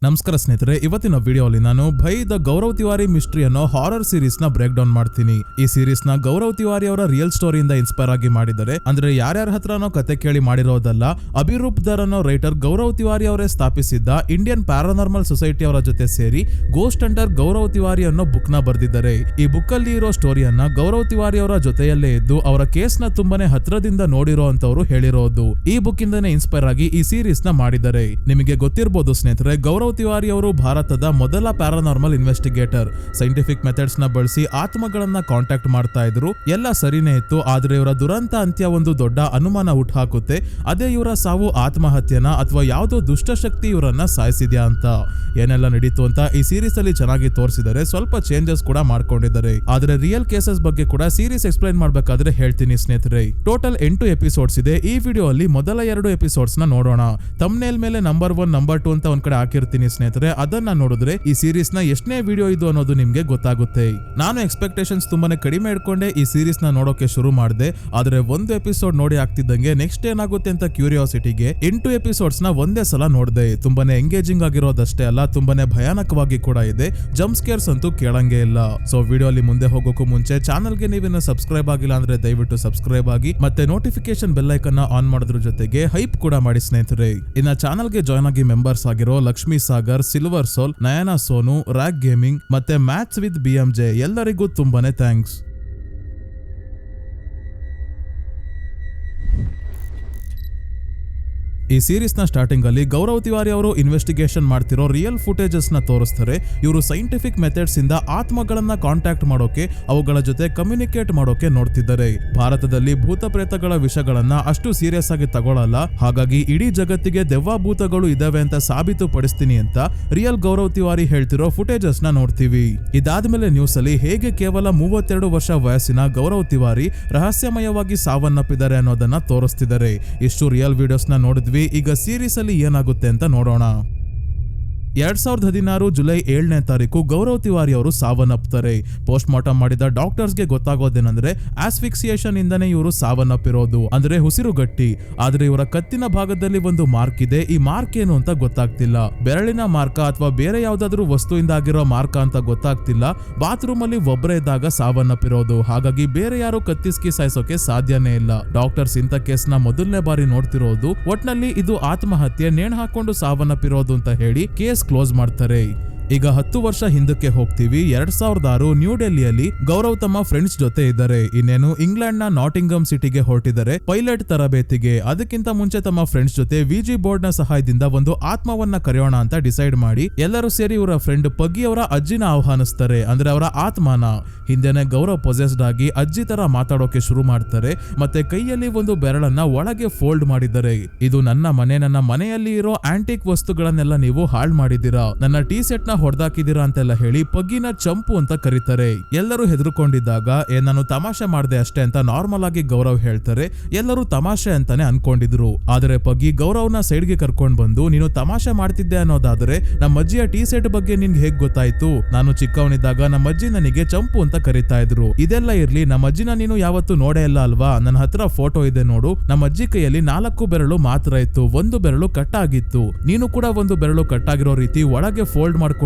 ನಮಸ್ಕಾರ ಸ್ನೇಹಿತರೆ, ಇವತ್ತಿನ ವಿಡಿಯೋಲಿ ನಾನು ಭೈ ದ ಗೌರವ್ ತಿವಾರಿ ಮಿಸ್ಟ್ರಿ ಅನ್ನೋ ಹಾರರ್ ಸೀರೀಸ್ ನ ಬ್ರೇಕ್ ಡೌನ್ ಮಾಡ್ತೀನಿ. ಈ ಸೀರೀಸ್ ನ ಗೌರವ್ ತಿವಾರಿ ಅವರ ರಿಯಲ್ ಸ್ಟೋರಿಯಿಂದ ಇನ್ಸ್ಪೈರ್ ಆಗಿ ಮಾಡಿದ್ದಾರೆ. ಅಂದ್ರೆ ಯಾರ್ಯಾರ ಹತ್ರನೋ ಕತೆ ಕೇಳಿ ಮಾಡಿರೋದಲ್ಲ. ಅಭಿರೂಪ್ ದರ್ ಅನ್ನೋ ರೈಟರ್ ಗೌರವ್ ತಿವಾರಿ ಅವರೇ ಸ್ಥಾಪಿಸಿದ್ದ ಇಂಡಿಯನ್ ಪ್ಯಾರಾನಾರ್ಮಲ್ ಸೊಸೈಟಿ ಅವರ ಜೊತೆ ಸೇರಿ ಗೋಸ್ಟ್ ಹಂಟರ್ ಗೌರವ್ ತಿವಾರಿ ಅನ್ನೋ ಬುಕ್ ನ ಬರ್ದಿದ್ದಾರೆ. ಈ ಬುಕ್ ಅಲ್ಲಿ ಇರೋ ಸ್ಟೋರಿಯನ್ನ ಗೌರವ್ ತಿವಾರಿ ಅವರ ಜೊತೆಯಲ್ಲೇ ಇದ್ದು ಅವರ ಕೇಸ್ ನ ತುಂಬಾನೇ ಹತ್ರದಿಂದ ನೋಡಿರೋ ಅಂತವ್ರು ಹೇಳಿರೋದು. ಈ ಬುಕ್ ಇಂದನೇ ಇನ್ಸ್ಪೈರ್ ಆಗಿ ಈ ಸೀರೀಸ್ ನ ಮಾಡಿದ್ದಾರೆ. ನಿಮಗೆ ಗೊತ್ತಿರಬಹುದು ಸ್ನೇಹಿತರೆ, ಗೌರವ್ ತಿವಾರಿ ಅವರು ಭಾರತದ ಮೊದಲ ಪ್ಯಾರಾನಾರ್ಮಲ್ ಇನ್ವೆಸ್ಟಿಗೇಟರ್. ಸೈಂಟಿಫಿಕ್ ಮೆಥಡ್ಸ್ ನ ಬಳಸಿ ಆತ್ಮಗಳನ್ನ ಕಾಂಟ್ಯಾಕ್ಟ್ ಮಾಡ್ತಾ ಇದ್ರು. ಎಲ್ಲ ಸರಿನೇ ಇತ್ತು, ಆದ್ರೆ ಇವರ ದುರಂತ ಅಂತ್ಯ ಒಂದು ದೊಡ್ಡ ಅನುಮಾನ ಹುಟ್ಟಾಕುತ್ತೆ. ಅದೇ ಇವರ ಸಾವು ಆತ್ಮಹತ್ಯೆನ ಅಥವಾ ಯಾವುದೋ ದುಷ್ಟಶಕ್ತಿ ಇವರನ್ನ ಸಾಯಿಸಿದ್ಯಾ ಅಂತ. ಏನೆಲ್ಲ ನಡೀತು ಅಂತ ಈ ಸೀರೀಸ್ ಅಲ್ಲಿ ಚೆನ್ನಾಗಿ ತೋರಿಸಿದ್ದಾರೆ. ಸ್ವಲ್ಪ ಚೇಂಜಸ್ ಕೂಡ ಮಾಡ್ಕೊಂಡಿದ್ದಾರೆ. ಆದ್ರೆ ರಿಯಲ್ ಕೇಸಸ್ ಬಗ್ಗೆ ಕೂಡ ಸೀರೀಸ್ ಎಕ್ಸ್ಪ್ಲೈನ್ ಮಾಡ್ಬೇಕಾದ್ರೆ ಹೇಳ್ತೀನಿ ಸ್ನೇಹಿತರೆ. ಟೋಟಲ್ 8 ಎಪಿಸೋಡ್ಸ್ ಇದೆ. ಈ ವಿಡಿಯೋ ಅಲ್ಲಿ ಮೊದಲ 2 ಎಪಿಸೋಡ್ಸ್ ನ ನೋಡೋಣ. ಥಂಬ್ನೇಲ್ ಮೇಲೆ ನಂಬರ್ 1 ನಂಬರ್ 2 ಅಂತ ಒಂದ್ ಕಡೆ ಹಾಕಿರ್ತೀನಿ ಸ್ನೇಹಿತರೆ. ಅದನ್ನ ನೋಡಿದ್ರೆ ಈ ಸೀರೀಸ್ ನ ಎಷ್ಟನೇ ವಿಡಿಯೋ ಇದು ಅನ್ನೋದು ನಿಮ್ಗೆ ಗೊತ್ತಾಗುತ್ತೆ. ನಾನು ಎಕ್ಸ್ಪೆಕ್ಟೇಷನ್ಸ್ ತುಂಬಾನೇ ಕಡಿಮೆ ಇಟ್ಕೊಂಡೆ ಈ ಸೀರೀಸ್ ನ ನೋಡೋಕೆ ಶುರು ಮಾಡಿದೆ. ಆದ್ರೆ ಒಂದು ಎಪಿಸೋಡ್ ನೋಡಿ ಆಗ್ತಿದ್ದಂಗೆ ನೆಕ್ಸ್ಟ್ ಏನಾಗುತ್ತೆ ಅಂತ ಕ್ಯೂರಿಯಾಸಿಟಿಗೆ 8 ಎಪಿಸೋಡ್ಸ್ ನ ಒಂದೇ ಸಲ ನೋಡಿದೆ. ತುಂಬಾನೇ ಎಂಗೇಜಿಂಗ್ ಆಗಿರೋದಷ್ಟೇ ಅಲ್ಲ, ತುಂಬಾನೇ ಭಯಾನಕವಾಗಿ ಕೂಡ ಇದೆ. ಜಂಪ್ ಸ್ಕೇರ್ಸ್ ಅಂತೂ ಕೇಳಂಗೆ ಇಲ್ಲ. ಸೊ ವಿಡಿಯೋ ಅಲ್ಲಿ ಮುಂದೆ ಹೋಗೋಕ್ಕೂ ಮುಂಚೆ ಚಾನಲ್ಗೆ ನೀವಿನ್ನು ಸಬ್ಸ್ಕ್ರೈಬ್ ಆಗಿಲ್ಲ ಅಂದ್ರೆ ದಯವಿಟ್ಟು ಸಬ್ಸ್ಕ್ರೈಬ್ ಆಗಿ, ಮತ್ತೆ ನೋಟಿಫಿಕೇಶನ್ ಬೆಲ್ ಐಕನ್ ಆನ್ ಮಾಡೋದ್ರ ಜೊತೆಗೆ ಹೈಪ್ ಕೂಡ ಮಾಡಿ ಸ್ನೇಹಿತರೆ. ಇನ್ನ ಚಾನಲ್ಗೆ ಜಾಯ್ನ್ ಆಗಿ ಮೆಂಬರ್ಸ್ ಆಗಿರೋ ಲಕ್ಷ್ಮೀ ಸಾಗರ್, ಸಿಲ್ವರ್ ಸೋಲ್, ನಯನ ಸೋನು, ರಾಗ್ ಗೇಮಿಂಗ್ ಮತ್ತೆ ಮ್ಯಾಥ್ಸ್ ವಿತ್ BMJ ಎಲ್ಲರಿಗೂ ತುಂಬಾನೇ ಥ್ಯಾಂಕ್ಸ್. ಈ ಸೀರೀಸ್ ನ ಸ್ಟಾರ್ಟಿಂಗ್ ಅಲ್ಲಿ ಗೌರವ್ ತಿವಾರಿ ಅವರು ಇನ್ವೆಸ್ಟಿಗೇಷನ್ ಮಾಡ್ತಿರೋ ರಿಯಲ್ ಫುಟೇಜಸ್ ನ ತೋರಿಸ್ತಾರೆ. ಇವರು ಸೈಂಟಿಫಿಕ್ ಮೆಥಡ್ಸ್ ಇಂದ ಆತ್ಮಗಳನ್ನ ಕಾಂಟ್ಯಾಕ್ಟ್ ಮಾಡೋಕೆ, ಅವುಗಳ ಜೊತೆ ಕಮ್ಯುನಿಕೇಟ್ ಮಾಡೋಕೆ ನೋಡ್ತಿದ್ದಾರೆ. ಭಾರತದಲ್ಲಿ ಭೂತ ಪ್ರೇತಗಳ ವಿಷಯಗಳನ್ನ ಅಷ್ಟು ಸೀರಿಯಸ್ ಆಗಿ ತಗೊಳ್ಳಲ್ಲ. ಹಾಗಾಗಿ ಇಡೀ ಜಗತ್ತಿಗೆ ದೆವ್ವ ಭೂತಗಳು ಇದಾವೆ ಅಂತ ಸಾಬೀತು ಪಡಿಸ್ತೀನಿ ಅಂತ ರಿಯಲ್ ಗೌರವ್ ತಿವಾರಿ ಹೇಳ್ತಿರೋ ಫುಟೇಜಸ್ ನ ನೋಡ್ತೀವಿ. ಇದಾದ್ಮೇಲೆ ನ್ಯೂಸ್ ಅಲ್ಲಿ ಹೇಗೆ ಕೇವಲ 32 ವರ್ಷ ವಯಸ್ಸಿನ ಗೌರವ್ ತಿವಾರಿ ರಹಸ್ಯಮಯವಾಗಿ ಸಾವನ್ನಪ್ಪಿದ್ದಾರೆ ಅನ್ನೋದನ್ನ ತೋರಿಸ್ತಿದ್ದಾರೆ. ಇಷ್ಟು ರಿಯಲ್ ವಿಡಿಯೋಸ್ ನ ನೋಡಿದ್ವಿ. ಈಗ ಸೀರೀಸ್ ಅಲ್ಲಿ ಏನಾಗುತ್ತೆ ಅಂತ ನೋಡೋಣ. 2016 ಜುಲೈ 7ನೇ ತಾರೀಕು ಗೌರವ್ ತಿವಾರಿ ಅವರು ಸಾವನ್ನಪ್ತಾರೆ. ಪೋಸ್ಟ್ ಮಾರ್ಟಮ್ ಮಾಡಿದ ಡಾಕ್ಟರ್ಸ್ಗೆ ಗೊತ್ತಾಗೋದೇನಂದ್ರೆ ಆಸ್ಫಿಕ್ಸಿಯೇಷನ್ ಇಂದನೇ ಇವರು ಸಾವನ್ನಪ್ಪಿರೋದು. ಅಂದ್ರೆ ಉಸಿರುಗಟ್ಟಿ. ಆದ್ರೆ ಇವರ ಕತ್ತಿನ ಭಾಗದಲ್ಲಿ ಒಂದು ಮಾರ್ಕ್ ಇದೆ. ಈ ಮಾರ್ಕ್ ಏನು ಅಂತ ಗೊತ್ತಾಗ್ತಿಲ್ಲ. ಬೆರಳಿನ ಮಾರ್ಕ ಅಥವಾ ಬೇರೆ ಯಾವ್ದಾದ್ರು ವಸ್ತುವಿಂದ ಆಗಿರೋ ಮಾರ್ಕ ಅಂತ ಗೊತ್ತಾಗ್ತಿಲ್ಲ. ಬಾತ್ರೂಮ್ ಅಲ್ಲಿ ಒಬ್ಬರೇ ಇದ್ದಾಗ ಸಾವನ್ನಪ್ಪಿರೋದು. ಹಾಗಾಗಿ ಬೇರೆ ಯಾರು ಕತ್ತಿಸ್ಕಿ ಸಾಯಿಸೋಕೆ ಸಾಧ್ಯನೇ ಇಲ್ಲ. ಡಾಕ್ಟರ್ಸ್ ಇಂಥ ಕೇಸ್ ನ ಮೊದಲನೇ ಬಾರಿ ನೋಡ್ತಿರೋದು. ಒಟ್ನಲ್ಲಿ ಇದು ಆತ್ಮಹತ್ಯೆ, ನೇಣು ಹಾಕೊಂಡು ಸಾವನ್ನಪ್ಪಿರೋದು ಅಂತ ಹೇಳಿ ಕೇಸ್ ಕ್ಲೋಸ್ ಮಾಡ್ತಾರೆ. ಈಗ 10 ವರ್ಷ ಹಿಂದಕ್ಕೆ ಹೋಗ್ತೀವಿ. 2006 ನ್ಯೂ ಡೆಲ್ಲಿಯಲ್ಲಿ ಗೌರವ್ ತಮ್ಮ ಫ್ರೆಂಡ್ಸ್ ಜೊತೆ ಇದ್ದಾರೆ. ಇನ್ನೇನು ಇಂಗ್ಲೆಂಡ್ ನ ನಾಟಿಂಗಮ್ ಸಿಟಿಗೆ ಹೊರಟಿದ್ದಾರೆ ಪೈಲಟ್ ತರಬೇತಿಗೆ. ಅದಕ್ಕಿಂತ ಮುಂಚೆ ತಮ್ಮ ಫ್ರೆಂಡ್ಸ್ ಜೊತೆ ವಿಜಿ ಬೋರ್ಡ್ ನ ಸಹಾಯದಿಂದ ಒಂದು ಆತ್ಮವನ್ನ ಕರೆಯೋಣ ಅಂತ ಡಿಸೈಡ್ ಮಾಡಿ ಎಲ್ಲರೂ ಸೇರಿ ಇವರ ಫ್ರೆಂಡ್ ಪಗ್ಗಿ ಅವರ ಅಜ್ಜಿನ ಆಹ್ವಾನಿಸ್ತಾರೆ. ಅಂದ್ರೆ ಅವರ ಆತ್ಮನ. ಹಿಂದೆನೆ ಗೌರವ್ ಪೊಸೆಸ್ಡ್ ಆಗಿ ಅಜ್ಜಿ ತರ ಮಾತಾಡೋಕೆ ಶುರು ಮಾಡ್ತಾರೆ. ಮತ್ತೆ ಕೈಯಲ್ಲಿ ಒಂದು ಬೆರಳನ್ನ ಒಳಗೆ ಫೋಲ್ಡ್ ಮಾಡಿದ್ದಾರೆ. ಇದು ನನ್ನ ಮನೆ, ನನ್ನ ಮನೆಯಲ್ಲಿ ಇರೋ ಆಂಟಿಕ್ ವಸ್ತುಗಳನ್ನೆಲ್ಲ ನೀವು ಹಾಳು ಮಾಡಿದ್ದೀರಾ, ನನ್ನ ಟೀ ಸೆಟ್ ನ ಹೊಡೆದಾಕಿದ್ದೀರಾ ಅಂತೆಲ್ಲ ಹೇಳಿ ಪಗ್ಗಿನ ಚಂಪು ಅಂತ ಕರೀತಾರೆ. ಎಲ್ಲರೂ ಹೆದರ್ಕೊಂಡಿದ್ದಾಗ ನಾನು ತಮಾಷೆ ಮಾಡಿದೆ ಅಷ್ಟೇ ಅಂತ ನಾರ್ಮಲ್ ಆಗಿ ಗೌರವ್ ಹೇಳ್ತಾರೆ. ಎಲ್ಲರೂ ತಮಾಷೆ ಅಂತಾನೆ ಅನ್ಕೊಂಡಿದ್ರು. ಆದ್ರೆ ಪಗ್ಗಿ ಗೌರವ್ನ ಸೈಡ್ಗೆ ಕರ್ಕೊಂಡ್ ಬಂದು, ನೀನು ತಮಾಷೆ ಮಾಡ್ತಿದ್ದೆ ಅನ್ನೋದಾದ್ರೆ ನಮ್ಮ ಅಜ್ಜಿಯ ಟೀ ಸೆಟ್ ಬಗ್ಗೆ ನಿನ್ಗೆ ಹೇಗ್ ಗೊತ್ತಾಯ್ತು? ನಾನು ಚಿಕ್ಕವನಿದ್ದಾಗ ನಮ್ಮ ಅಜ್ಜಿ ನನಗೆ ಚಂಪು ಅಂತ ಕರೀತಾ ಇದ್ರು. ಇದೆಲ್ಲ ಇರ್ಲಿ, ನಮ್ಮ ಅಜ್ಜಿನ ನೀನು ಯಾವತ್ತೂ ನೋಡೇ ಇಲ್ಲ ಅಲ್ವಾ? ನನ್ನ ಹತ್ರ ಫೋಟೋ ಇದೆ ನೋಡು. ನಮ್ಮ ಅಜ್ಜಿ ಕೈಯಲ್ಲಿ 4 ಬೆರಳು ಮಾತ್ರ ಇತ್ತು, 1 ಬೆರಳು ಕಟ್ಟಾಗಿತ್ತು. ನೀನು ಕೂಡ 1 ಬೆರಳು ಕಟ್ಟಾಗಿರೋ ರೀತಿ ಒಳಗೆ ಫೋಲ್ಡ್ ಮಾಡ್ಕೊಂಡಿದ್ದೆ.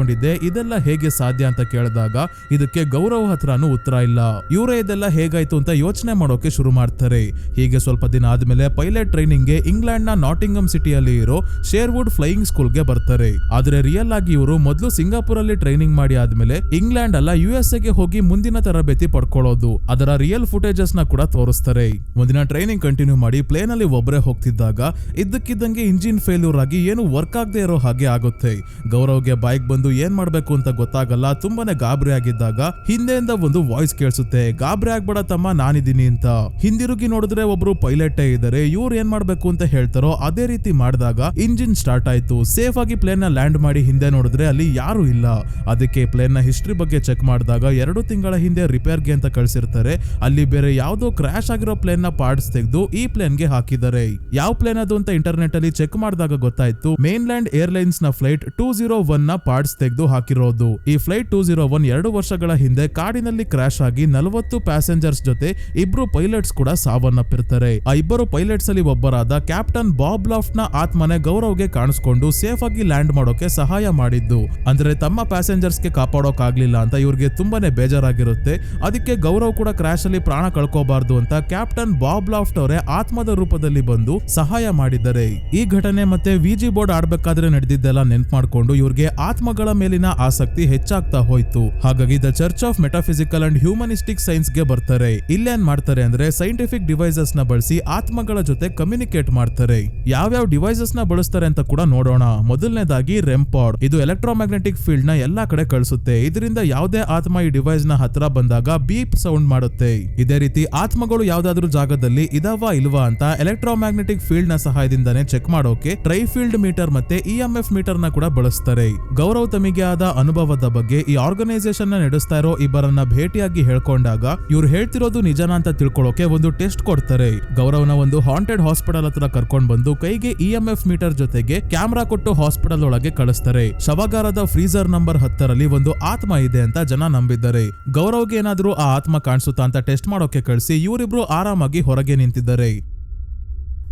ಇದೆಲ್ಲ ಹೇಗೆ ಸಾಧ್ಯ ಅಂತ ಕೇಳಿದಾಗ ಇದಕ್ಕೆ ಗೌರವ್ ಹತ್ರನೂ ಉತ್ತರ ಇಲ್ಲ. ಇವರೇ ಇದೆಲ್ಲ ಹೇಗಾಯ್ತು ಅಂತ ಯೋಚನೆ ಮಾಡೋಕೆ ಶುರು ಮಾಡ್ತಾರೆ. ಹೀಗೆ ಸ್ವಲ್ಪ ದಿನ ಆದ್ಮೇಲೆ ಪೈಲಟ್ ಟ್ರೈನಿಂಗ್ ಗೆ ಇಂಗ್ಲೆಂಡ್ ನ ನಾಟಿಂಗಮ್ ಸಿಟಿಯಲ್ಲಿ ಇರೋ ಶೇರ್ವುಡ್ ಫ್ಲೈಯಿಂಗ್ ಸ್ಕೂಲ್ ಗೆ ಬರ್ತಾರೆ. ಆದ್ರೆ ರಿಯಲ್ ಆಗಿ ಇವರು ಮೊದಲು ಸಿಂಗಾಪುರ್ ಅಲ್ಲಿ ಟ್ರೈನಿಂಗ್ ಮಾಡಿ ಆದ್ಮೇಲೆ ಇಂಗ್ಲೆಂಡ್ ಅಲ್ಲ USA ಗೆ ಹೋಗಿ ಮುಂದಿನ ತರಬೇತಿ ಪಡ್ಕೊಳ್ಳೋದು. ಅದರ ರಿಯಲ್ ಫುಟೇಜಸ್ ನ ಕೂಡ ತೋರಿಸ್ತಾರೆ. ಮುಂದಿನ ಟ್ರೈನಿಂಗ್ ಕಂಟಿನ್ಯೂ ಮಾಡಿ ಪ್ಲೇನ್ ಅಲ್ಲಿ ಒಬ್ಬರೇ ಹೋಗ್ತಿದ್ದಾಗ ಇದ್ದಕ್ಕಿದ್ದಂಗೆ ಇಂಜಿನ್ ಫೇಲ್ಯೂರ್ ಆಗಿ ಏನು ವರ್ಕ್ ಆಗದೆ ಇರೋ ಹಾಗೆ ಆಗುತ್ತೆ. ಗೌರವ್ಗೆ ಬೈಕ್ ಬಂದು ಏನ್ ಮಾಡ್ಬೇಕು ಅಂತ ಗೊತ್ತಾಗಲ್ಲ. ತುಂಬಾನೇ ಗಾಬರಿ ಆಗಿದ್ದಾಗ ಹಿಂದೆಯಿಂದ ಒಂದು ವಾಯ್ಸ್ ಕೇಳಿಸುತ್ತೆ, ಗಾಬರಿ ಆಗ್ಬೇಡ ತಮ್ಮ, ನಾನಿದ್ದೀನಿ ಅಂತ. ಹಿಂದಿರುಗಿ ನೋಡಿದ್ರೆ ಒಬ್ರು ಪೈಲಟ್ ಇದ್ದಾರೆ. ಇವ್ರು ಏನ್ ಮಾಡ್ಬೇಕು ಅಂತ ಹೇಳ್ತಾರೋ ಅದೇ ರೀತಿ ಮಾಡಿದಾಗ ಇಂಜಿನ್ ಸ್ಟಾರ್ಟ್ ಆಯ್ತು. ಸೇಫ್ ಆಗಿ ಪ್ಲೇನ್ ನ ಲ್ಯಾಂಡ್ ಮಾಡಿ ಹಿಂದೆ ನೋಡಿದ್ರೆ ಅಲ್ಲಿ ಯಾರು ಇಲ್ಲ. ಅದಕ್ಕೆ ಪ್ಲೇನ್ ನ ಹಿಸ್ಟ್ರಿ ಬಗ್ಗೆ ಚೆಕ್ ಮಾಡಿದಾಗ 2 ತಿಂಗಳ ಹಿಂದೆ ರಿಪೇರ್ಗೆ ಅಂತ ಕಳ್ಸಿರ್ತಾರೆ. ಅಲ್ಲಿ ಬೇರೆ ಯಾವ್ದೋ ಕ್ರಾಶ್ ಆಗಿರೋ ಪ್ಲೇನ್ ನ ಪಾರ್ಟ್ಸ್ ತೆಗೆದು ಈ ಪ್ಲೇನ್ ಗೆ ಹಾಕಿದ್ದಾರೆ. ಯಾವ ಪ್ಲೇನ್ ಅದು ಅಂತ ಇಂಟರ್ನೆಟ್ ಅಲ್ಲಿ ಚೆಕ್ ಮಾಡಿದಾಗ ಗೊತ್ತಾಯ್ತು, ಮೇನ್ಲ್ಯಾಂಡ್ ಏರ್ಲೈನ್ಸ್ ನ ಫ್ಲೈಟ್ 201 ನ ಪಾರ್ಟ್ಸ್ ತೆಗೆದು ಹಾಕಿರೋದು. ಈ ಫ್ಲೈಟ್ 201 2 ವರ್ಷಗಳ ಹಿಂದೆ ಕಾಡಿನಲ್ಲಿ ಕ್ರಾಶ್ ಆಗಿ 40 ಪ್ಯಾಸೆಂಜರ್ಸ್ ಜೊತೆ ಇಬ್ರು ಪೈಲಟ್ಸ್ ಕೂಡ ಸಾವನ್ನಪ್ಪಿರ್ತಾರೆ. ಆ ಇಬ್ಬರು ಪೈಲಟ್ಸ್ ಅಲ್ಲಿ ಒಬ್ಬರಾದ ಕ್ಯಾಪ್ಟನ್ ಬಾಬ್ ಲಾಫ್ಟ್ ನ ಆತ್ಮನೆ ಗೌರವ್ಗೆ ಕಾಣಿಸ್ಕೊಂಡು ಸೇಫ್ ಆಗಿ ಲ್ಯಾಂಡ್ ಮಾಡೋಕೆ ಸಹಾಯ ಮಾಡಿದ್ದು. ಅಂದ್ರೆ ತಮ್ಮ ಪ್ಯಾಸೆಂಜರ್ಸ್ ಗೆ ಕಾಪಾಡೋಕ್ ಆಗ್ಲಿಲ್ಲ ಅಂತ ಇವ್ರಿಗೆ ತುಂಬಾನೇ ಬೇಜಾರಾಗಿರುತ್ತೆ. ಅದಕ್ಕೆ ಗೌರವ್ ಕೂಡ ಕ್ರಾಶ್ ಅಲ್ಲಿ ಪ್ರಾಣ ಕಳ್ಕೋಬಾರ್ದು ಅಂತ ಕ್ಯಾಪ್ಟನ್ ಬಾಬ್ ಲಾಫ್ಟ್ ಅವರೇ ಆತ್ಮದ ರೂಪದಲ್ಲಿ ಬಂದು ಸಹಾಯ ಮಾಡಿದ್ದಾರೆ. ಈ ಘಟನೆ ಮತ್ತೆ ವಿಜಿ ಬೋರ್ಡ್ ಆಡ್ಬೇಕಾದ್ರೆ ನಡೆದಿದ್ದೆಲ್ಲ ನೆನ್ಪು ಮಾಡ್ಕೊಂಡು ಇವ್ರಿಗೆ ಆತ್ಮಗಳ ಮೇಲಿನ ಆಸಕ್ತಿ ಹೆಚ್ಚಾಗ್ತಾ ಹೋಯ್ತು. ಹಾಗಾಗಿ the church of metaphysical and humanistic science ಗೆ ಬರ್ತಾರೆ. ಇಲ್ಲೇನ್ ಮಾಡ್ತಾರೆ ಅಂದ್ರೆ ಸೈಂಟಿಫಿಕ್ ಡಿವೈಸಸ್ ನ ಬಳಸಿ ಆತ್ಮಗಳ ಜೊತೆ ಕಮ್ಯುನಿಕೇಟ್ ಮಾಡ್ತಾರೆ. ಯಾವ್ಯಾವ ಡಿವೈಸಸ್ ನ ಬಳಸ್ತಾರೆ ಅಂತ ಕೂಡ ನೋಡೋಣ. ಮೊದಲನೇದಾಗಿ ರೆಂಪಾಡ್. ಇದು ಎಲೆಕ್ಟ್ರೋಮ್ಯಾಗ್ನೆಟಿಕ್ ಫೀಲ್ಡ್ ನ ಎಲ್ಲಾ ಕಡೆ ಕಳಿಸುತ್ತೆ. ಇದರಿಂದ ಯಾವುದೇ ಆತ್ಮ ಈ ಡಿವೈಸ್ ನ ಹತ್ರ ಬಂದಾಗ ಬೀಪ್ ಸೌಂಡ್ ಮಾಡುತ್ತೆ. ಇದೇ ರೀತಿ ಆತ್ಮಗಳು ಯಾವ್ದಾದ್ರು ಜಾಗದಲ್ಲಿ ಇದಾವಾ ಇಲ್ವಾ ಅಂತ ಎಲೆಕ್ಟ್ರೋಮ್ಯಾಗ್ನೆಟಿಕ್ ಫೀಲ್ಡ್ ನ ಸಹಾಯದಿಂದಾನೇ ಚೆಕ್ ಮಾಡೋಕೆ ಟ್ರೈಫೀಲ್ಡ್ ಮೀಟರ್ ಮತ್ತೆ EMF ಮೀಟರ್ ನ ಕೂಡ ಬಳಸ್ತಾರೆ. ಗೌರವ್ ತಮಗೆ ಆದ ಅನುಭವದ ಬಗ್ಗೆ ಈ ಆರ್ಗನೈಸೇಷನ್ ನ ನಡೆಸ್ತಾ ಇರೋ ಇಬ್ಬರನ್ನ ಭೇಟಿಯಾಗಿ ಹೇಳ್ಕೊಂಡಾಗ ಇವ್ರು ಹೇಳ್ತಿರೋದು ನಿಜನಾ ಅಂತ ತಿಳ್ಕೊಳ್ಳೋಕೆ ಒಂದು ಟೆಸ್ಟ್ ಕೊಡ್ತಾರೆ. ಗೌರವ್ನ ಒಂದು ಹಾಂಟೆಡ್ ಹಾಸ್ಪಿಟಲ್ ಹತ್ರ ಕರ್ಕೊಂಡ್ ಬಂದು ಕೈಗೆ EMF ಮೀಟರ್ ಜೊತೆಗೆ ಕ್ಯಾಮ್ರಾ ಕೊಟ್ಟು ಹಾಸ್ಪಿಟಲ್ ಒಳಗೆ ಕಳಿಸ್ತಾರೆ. ಶವಗಾರದ ಫ್ರೀಜರ್ ನಂಬರ್ 10ರಲ್ಲಿ ಒಂದು ಆತ್ಮ ಇದೆ ಅಂತ ಜನ ನಂಬಿದ್ದಾರೆ. ಗೌರವ್ಗೆ ಏನಾದ್ರೂ ಆ ಆತ್ಮ ಕಾಣಿಸುತ್ತಾ ಅಂತ ಟೆಸ್ಟ್ ಮಾಡೋಕೆ ಕಳಿಸಿ ಇವರಿಬ್ರು ಆರಾಮಾಗಿ ಹೊರಗೆ ನಿಂತಿದ್ದಾರೆ.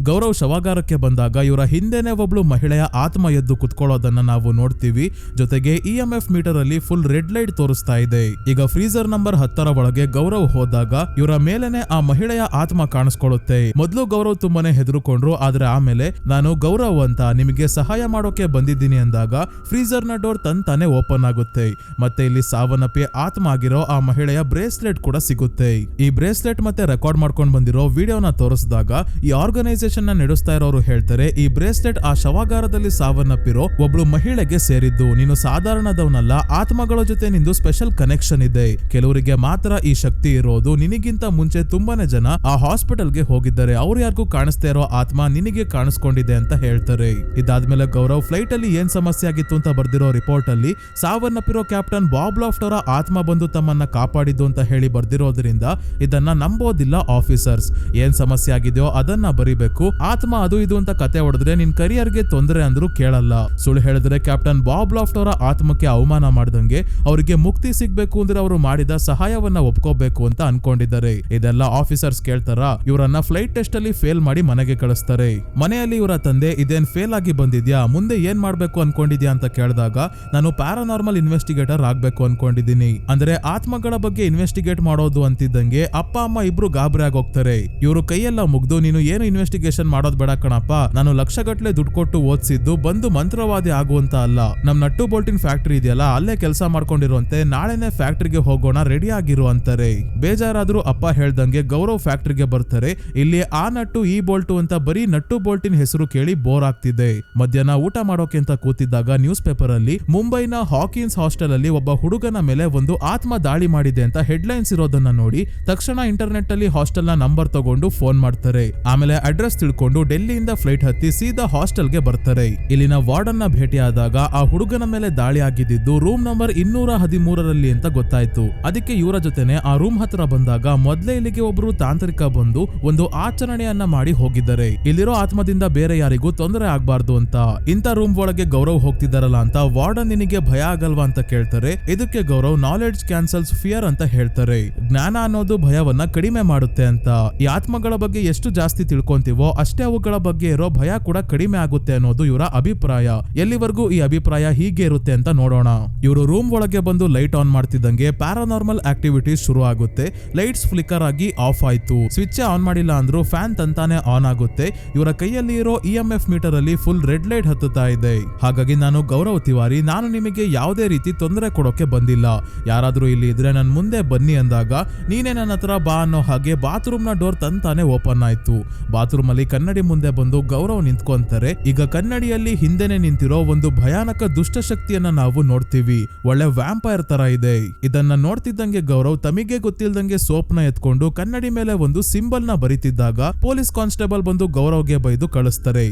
ಗೌರವ್ ಶವಾಗಾರಕ್ಕೆ ಬಂದಾಗ ಇವರ ಹಿಂದೆನೆ ಒಬ್ಳು ಮಹಿಳೆಯ ಆತ್ಮ ಎದ್ದು ಕುತ್ಕೊಳ್ಳೋದನ್ನ ನಾವು ನೋಡ್ತೀವಿ. ಜೊತೆಗೆ EMF ಮೀಟರ್ ಅಲ್ಲಿ ಫುಲ್ ರೆಡ್ ಲೈಟ್ ತೋರಿಸ್ತಾ ಇದೆ. ಈಗ ಫ್ರೀಜರ್ ನಂಬರ್ 10ರ ಒಳಗೆ ಗೌರವ್ ಹೋದಾಗ ಇವರ ಮೇಲೆನೆ ಆ ಮಹಿಳೆಯ ಆತ್ಮ ಕಾಣಿಸ್ಕೊಳ್ಳುತ್ತೆ. ಮೊದಲು ಗೌರವ್ ತುಂಬಾನೇ ಹೆದರ್ಕೊಂಡ್ರು. ಆದ್ರೆ ಆಮೇಲೆ ನಾನು ಗೌರವ್ ಅಂತ ನಿಮಗೆ ಸಹಾಯ ಮಾಡೋಕೆ ಬಂದಿದ್ದೀನಿ ಅಂದಾಗ ಫ್ರೀಜರ್ ನ ಡೋರ್ ತಂತಾನೆ ಓಪನ್ ಆಗುತ್ತೆ. ಮತ್ತೆ ಇಲ್ಲಿ ಸಾವನ್ನಪ್ಪಿ ಆತ್ಮ ಆಗಿರೋ ಆ ಮಹಿಳೆಯ ಬ್ರೇಸ್ಲೆಟ್ ಕೂಡ ಸಿಗುತ್ತೆ. ಈ ಬ್ರೇಸ್ಲೆಟ್ ಮತ್ತೆ ರೆಕಾರ್ಡ್ ಮಾಡ್ಕೊಂಡು ಬಂದಿರೋ ವಿಡಿಯೋನ ತೋರಿಸಿದಾಗ ಈ ಆರ್ಗನೈಸೇಷನ್ ನಡೆಸ್ತಾ ಇರೋರು ಹೇಳ್ತಾರೆ, ಈ ಬ್ರೇಸ್ಲೆಟ್ ಆ ಶವಾಗಾರದಲ್ಲಿ ಸಾವನ್ನಪ್ಪಿರೋ ಒಬ್ಳು ಮಹಿಳೆಗೆ ಸೇರಿದ್ದು. ನೀನು ಸಾಧಾರಣದವನಲ್ಲ, ಆತ್ಮಗಳ ಜೊತೆ ನಿಂದು ಸ್ಪೆಷಲ್ ಕನೆಕ್ಷನ್ ಇದೆ. ಕೆಲವರಿಗೆ ಮಾತ್ರ ಈ ಶಕ್ತಿ ಇರೋದು. ನಿನಗಿಂತ ಮುಂಚೆ ತುಂಬಾನೇ ಜನ ಆ ಹಾಸ್ಪಿಟಲ್ಗೆ ಹೋಗಿದ್ದಾರೆ. ಅವ್ರು ಯಾರಿಗೂ ಕಾಣಿಸ್ತಾ ಇರೋ ಆತ್ಮ ನಿನಗೆ ಕಾಣಿಸ್ಕೊಂಡಿದೆ ಅಂತ ಹೇಳ್ತಾರೆ. ಇದಾದ್ಮೇಲೆ ಗೌರವ್ ಫ್ಲೈಟ್ ಅಲ್ಲಿ ಏನ್ ಸಮಸ್ಯೆ ಆಗಿತ್ತು ಅಂತ ಬರ್ದಿರೋ ರಿಪೋರ್ಟ್ ಅಲ್ಲಿ ಸಾವನ್ನಪ್ಪಿರೋ ಕ್ಯಾಪ್ಟನ್ ಬಾಬ್ ಲಾಫ್ಟ್ ಅವರ ಆತ್ಮ ಬಂದು ತಮ್ಮನ್ನ ಕಾಪಾಡಿದ್ದು ಅಂತ ಹೇಳಿ ಬರ್ದಿರೋದ್ರಿಂದ ಇದನ್ನ ನಂಬೋದಿಲ್ಲ ಆಫೀಸರ್ಸ್. ಏನ್ ಸಮಸ್ಯೆ ಆಗಿದೆಯೋ ಅದನ್ನ ಬರಿಬೇಕು. ಆತ್ಮ ಅದು ಇದು ಅಂತ ಕತೆ ಹೊಡೆದ್ರೆ ನಿನ್ ಕರಿಯರ್ಗೆ ತೊಂದರೆ ಅಂದ್ರೂ ಕೇಳಲ್ಲ. ಸುಳ್ಳು ಹೇಳಿದ್ರೆ ಕ್ಯಾಪ್ಟನ್ ಬಾಬ್ ಲಾಫ್ಟ್ ಅವರ ಆತ್ಮಕ್ಕೆ ಅವಮಾನ ಮಾಡ್ದಂಗೆ ಅವರಿಗೆ ಮುಕ್ತಿ ಸಿಗ್ಬೇಕು ಅಂದ್ರೆ ಅವರು ಮಾಡಿದ ಸಹಾಯವನ್ನ ಒಪ್ಕೋಬೇಕು ಅಂತ ಅನ್ಕೊಂಡಿದ್ದಾರೆ. ಇದೆಲ್ಲ ಆಫೀಸರ್ಸ್ ಕೇಳ್ತಾರ. ಇವರನ್ನ ಫ್ಲೈಟ್ ಟೆಸ್ಟ್ ಅಲ್ಲಿ ಫೇಲ್ ಮಾಡಿ ಮನೆಗೆ ಕಳಿಸ್ತಾರೆ. ಮನೆಯಲ್ಲಿ ಇವರ ತಂದೆ ಇದೇನ್ ಫೇಲ್ ಆಗಿ ಬಂದಿದ್ಯಾ, ಮುಂದೆ ಏನ್ ಮಾಡ್ಬೇಕು ಅನ್ಕೊಂಡಿದ್ಯಾ ಅಂತ ಕೇಳಿದಾಗ ನಾನು ಪ್ಯಾರಾನಾರ್ಮಲ್ ಇನ್ವೆಸ್ಟಿಗೇಟರ್ ಆಗ್ಬೇಕು ಅನ್ಕೊಂಡಿದ್ದೀನಿ. ಅಂದ್ರೆ ಆತ್ಮಗಳ ಬಗ್ಗೆ ಇನ್ವೆಸ್ಟಿಗೇಟ್ ಮಾಡೋದು ಅಂತಿದ್ದಂಗೆ ಅಪ್ಪ ಅಮ್ಮ ಇಬ್ರು ಗಾಬರಿ ಆಗೋಗ್ತಾರೆ. ಇವರು ಕೈಯೆಲ್ಲ ಮುಗ್ದು ನೀನು ಏನು ಇನ್ವೆಸ್ಟಿಗೇಷನ್ ಮಾಡೋದ್ ಬೇಡ ಕಣಪ್ಪ, ನಾನು ಲಕ್ಷಗಟ್ಲೆ ದುಡ್ಡು ಕೊಟ್ಟು ಓದಿಸಿದ್ದು ಬಂದು ಮಂತ್ರವಾದಿ ಆಗುವಂತ ಅಲ್ಲ. ನಮ್ ನಟ್ಟು ಬೋಲ್ಟಿನ್ ಫ್ಯಾಕ್ಟರಿ ಇದೆಯಲ್ಲ ಅಲ್ಲೇ ಕೆಲಸ ಮಾಡ್ಕೊಂಡಿರುವಂತೆ, ನಾಳೆನೆ ಫ್ಯಾಕ್ಟರಿಗೆ ಹೋಗೋಣ, ರೆಡಿ ಆಗಿರು ಅಂತಾರೆ. ಬೇಜಾರಾದ್ರೂ ಅಪ್ಪ ಹೇಳ್ದಂಗೆ ಗೌರವ್ ಫ್ಯಾಕ್ಟರಿಗೆ ಬರ್ತಾರೆ. ಇಲ್ಲಿ ಆ ನಟ್ಟು ಈ ಬೋಲ್ಟು ಅಂತ ಬರೀ ನಟ್ಟು ಬೋಲ್ಟಿನ್ ಹೆಸರು ಕೇಳಿ ಬೋರ್ ಆಗ್ತಿದೆ. ಮಧ್ಯಾಹ್ನ ಊಟ ಮಾಡೋಕೆ ಅಂತ ಕೂತಿದ್ದಾಗ ನ್ಯೂಸ್ ಪೇಪರ್ ಅಲ್ಲಿ ಮುಂಬೈನ ಹಾಕಿನ್ಸ್ ಹಾಸ್ಟೆಲ್ ಅಲ್ಲಿ ಒಬ್ಬ ಹುಡುಗನ ಮೇಲೆ ಒಂದು ಆತ್ಮ ದಾಳಿ ಮಾಡಿದೆ ಅಂತ ಹೆಡ್ಲೈನ್ಸ್ ಇರೋದನ್ನ ನೋಡಿ ತಕ್ಷಣ ಇಂಟರ್ನೆಟ್ ಅಲ್ಲಿ ಹಾಸ್ಟೆಲ್ ನ ನಂಬರ್ ತಗೊಂಡು ಫೋನ್ ಮಾಡ್ತಾರೆ. ಆಮೇಲೆ ಅಡ್ರೆಸ್ ತಿಳ್ಕೊಂಡು ಡೆಲ್ಲಿಯಿಂದ ಫ್ಲೈಟ್ ಹತ್ತಿ ಸೀದಾ ಹಾಸ್ಟೆಲ್ಗೆ ಬರ್ತಾರೆ. ಇಲ್ಲಿನ ವಾರ್ಡನ್ ನ ಭೇಟಿಯಾದಾಗ ಆ ಹುಡುಗನ ಮೇಲೆ ದಾಳಿ ಆಗಿದ್ದು ರೂಮ್ ನಂಬರ್ 213ರಲ್ಲಿ ಅಂತ ಗೊತ್ತಾಯ್ತು. ಅದಕ್ಕೆ ಇವರ ಜೊತೆನೆ ಆ ರೂಮ್ ಹತ್ರ ಬಂದಾಗ ಮೊದ್ಲೇ ಇಲ್ಲಿಗೆ ಒಬ್ರು ತಾಂತ್ರಿಕ ಬಂದು ಒಂದು ಆಚರಣೆಯನ್ನ ಮಾಡಿ ಹೋಗಿದ್ದಾರೆ. ಇಲ್ಲಿರೋ ಆತ್ಮದಿಂದ ಬೇರೆ ಯಾರಿಗೂ ತೊಂದರೆ ಆಗ್ಬಾರ್ದು ಅಂತ. ಇಂಥ ರೂಮ್ ಒಳಗೆ ಗೌರವ್ ಹೋಗ್ತಿದ್ದಾರಲ್ಲ ಅಂತ ವಾರ್ಡನ್ ನಿನಗೆ ಭಯ ಆಗಲ್ವಾ ಅಂತ ಕೇಳ್ತಾರೆ. ಇದಕ್ಕೆ ಗೌರವ್ ನಾಲೆಡ್ಜ್ ಕ್ಯಾನ್ಸಲ್ಸ್ ಫಿಯರ್ ಅಂತ ಹೇಳ್ತಾರೆ. ಜ್ಞಾನ ಅನ್ನೋದು ಭಯವನ್ನ ಕಡಿಮೆ ಮಾಡುತ್ತೆ ಅಂತ. ಈ ಆತ್ಮಗಳ ಬಗ್ಗೆ ಎಷ್ಟು ಜಾಸ್ತಿ ತಿಳ್ಕೊಂತೀವೋ ಅಷ್ಟೇ ಅವುಗಳ ಬಗ್ಗೆ ಇರೋ ಭಯ ಕೂಡ ಕಡಿಮೆ ಆಗುತ್ತೆ ಅನ್ನೋದು ಇವರ ಅಭಿಪ್ರಾಯ. ಎಲ್ಲಿವರೆಗೂ ಈ ಅಭಿಪ್ರಾಯ ಹೀಗೆ ಇರುತ್ತೆ ಅಂತ ನೋಡೋಣ. ಇವರು ರೂಮ್ ಒಳಗೆ ಬಂದು ಲೈಟ್ ಆನ್ ಮಾಡ್ತಿದ್ದಂಗೆ ಪ್ಯಾರಾನಾರ್ಮಲ್ ಆಕ್ಟಿವಿಟೀಸ್ ಶುರು ಆಗುತ್ತೆ. ಲೈಟ್ಸ್ ಫ್ಲಿಕರ್ ಆಗಿ ಆಫ್ ಆಯ್ತು. ಸ್ವಿಚ್ ಆನ್ ಮಾಡಿಲ್ಲ ಅಂದ್ರೂ ಫ್ಯಾನ್ ತಂತಾನೆ ಆನ್ ಆಗುತ್ತೆ. ಇವರ ಕೈಯಲ್ಲಿ ಇರೋ EMF ಮೀಟರ್ ಅಲ್ಲಿ ಫುಲ್ ರೆಡ್ ಲೈಟ್ ಹತ್ತುತ್ತಾ ಇದೆ. ಹಾಗಾಗಿ ನಾನು ಗೌರವ್ ತಿವಾರಿ, ನಾನು ನಿಮಗೆ ಯಾವುದೇ ರೀತಿ ತೊಂದರೆ ಕೊಡೋಕೆ ಬಂದಿಲ್ಲ. ಯಾರಾದ್ರೂ ಇಲ್ಲಿ ಇದ್ರೆ ನನ್ ಮುಂದೆ ಬನ್ನಿ ಅಂದಾಗ ನೀನೇ ನನ್ನ ಹತ್ರ ಬಾ ಅನ್ನೋ ಹಾಗೆ ಬಾತ್ರೂಮ್ ನ ಡೋರ್ ತಂತಾನೆ ಓಪನ್ ಆಯ್ತು. ಬಾತ್ರೂಮ್ ಅಲ್ಲಿ ಕನ್ನಡಿ ಮುಂದೆ ಬಂದು ಗೌರವ್ ನಿಂತ್ಕೊಂತಾರೆ. ಈಗ ಕನ್ನಡಿಯಲ್ಲಿ ಹಿಂದೆನೆ ನಿಂತಿರೋ ಒಂದು ಭಯಾನಕ ದುಷ್ಟಶಕ್ತಿಯನ್ನ ನಾವು ನೋಡ್ತೀವಿ. ಒಳ್ಳೆ ವ್ಯಾಂಪೈರ್ ತರ ಇದೆ. ಇದನ್ನ ನೋಡ್ತಿದ್ದಂಗೆ ಗೌರವ್ ತಮಗೆ ಗೊತ್ತಿಲ್ದಂಗೆ ಸೋಪ್ನ ಎತ್ಕೊಂಡು ಕನ್ನಡಿ ಮೇಲೆ ಒಂದು ಸಿಂಬಲ್ ನ ಬರಿತಿದ್ದಾಗ ಪೊಲೀಸ್ ಕಾನ್ಸ್ಟೇಬಲ್ ಬಂದು ಗೌರವ್ಗೆ ಬೈದು ಕಳಿಸ್ತಾರೆ.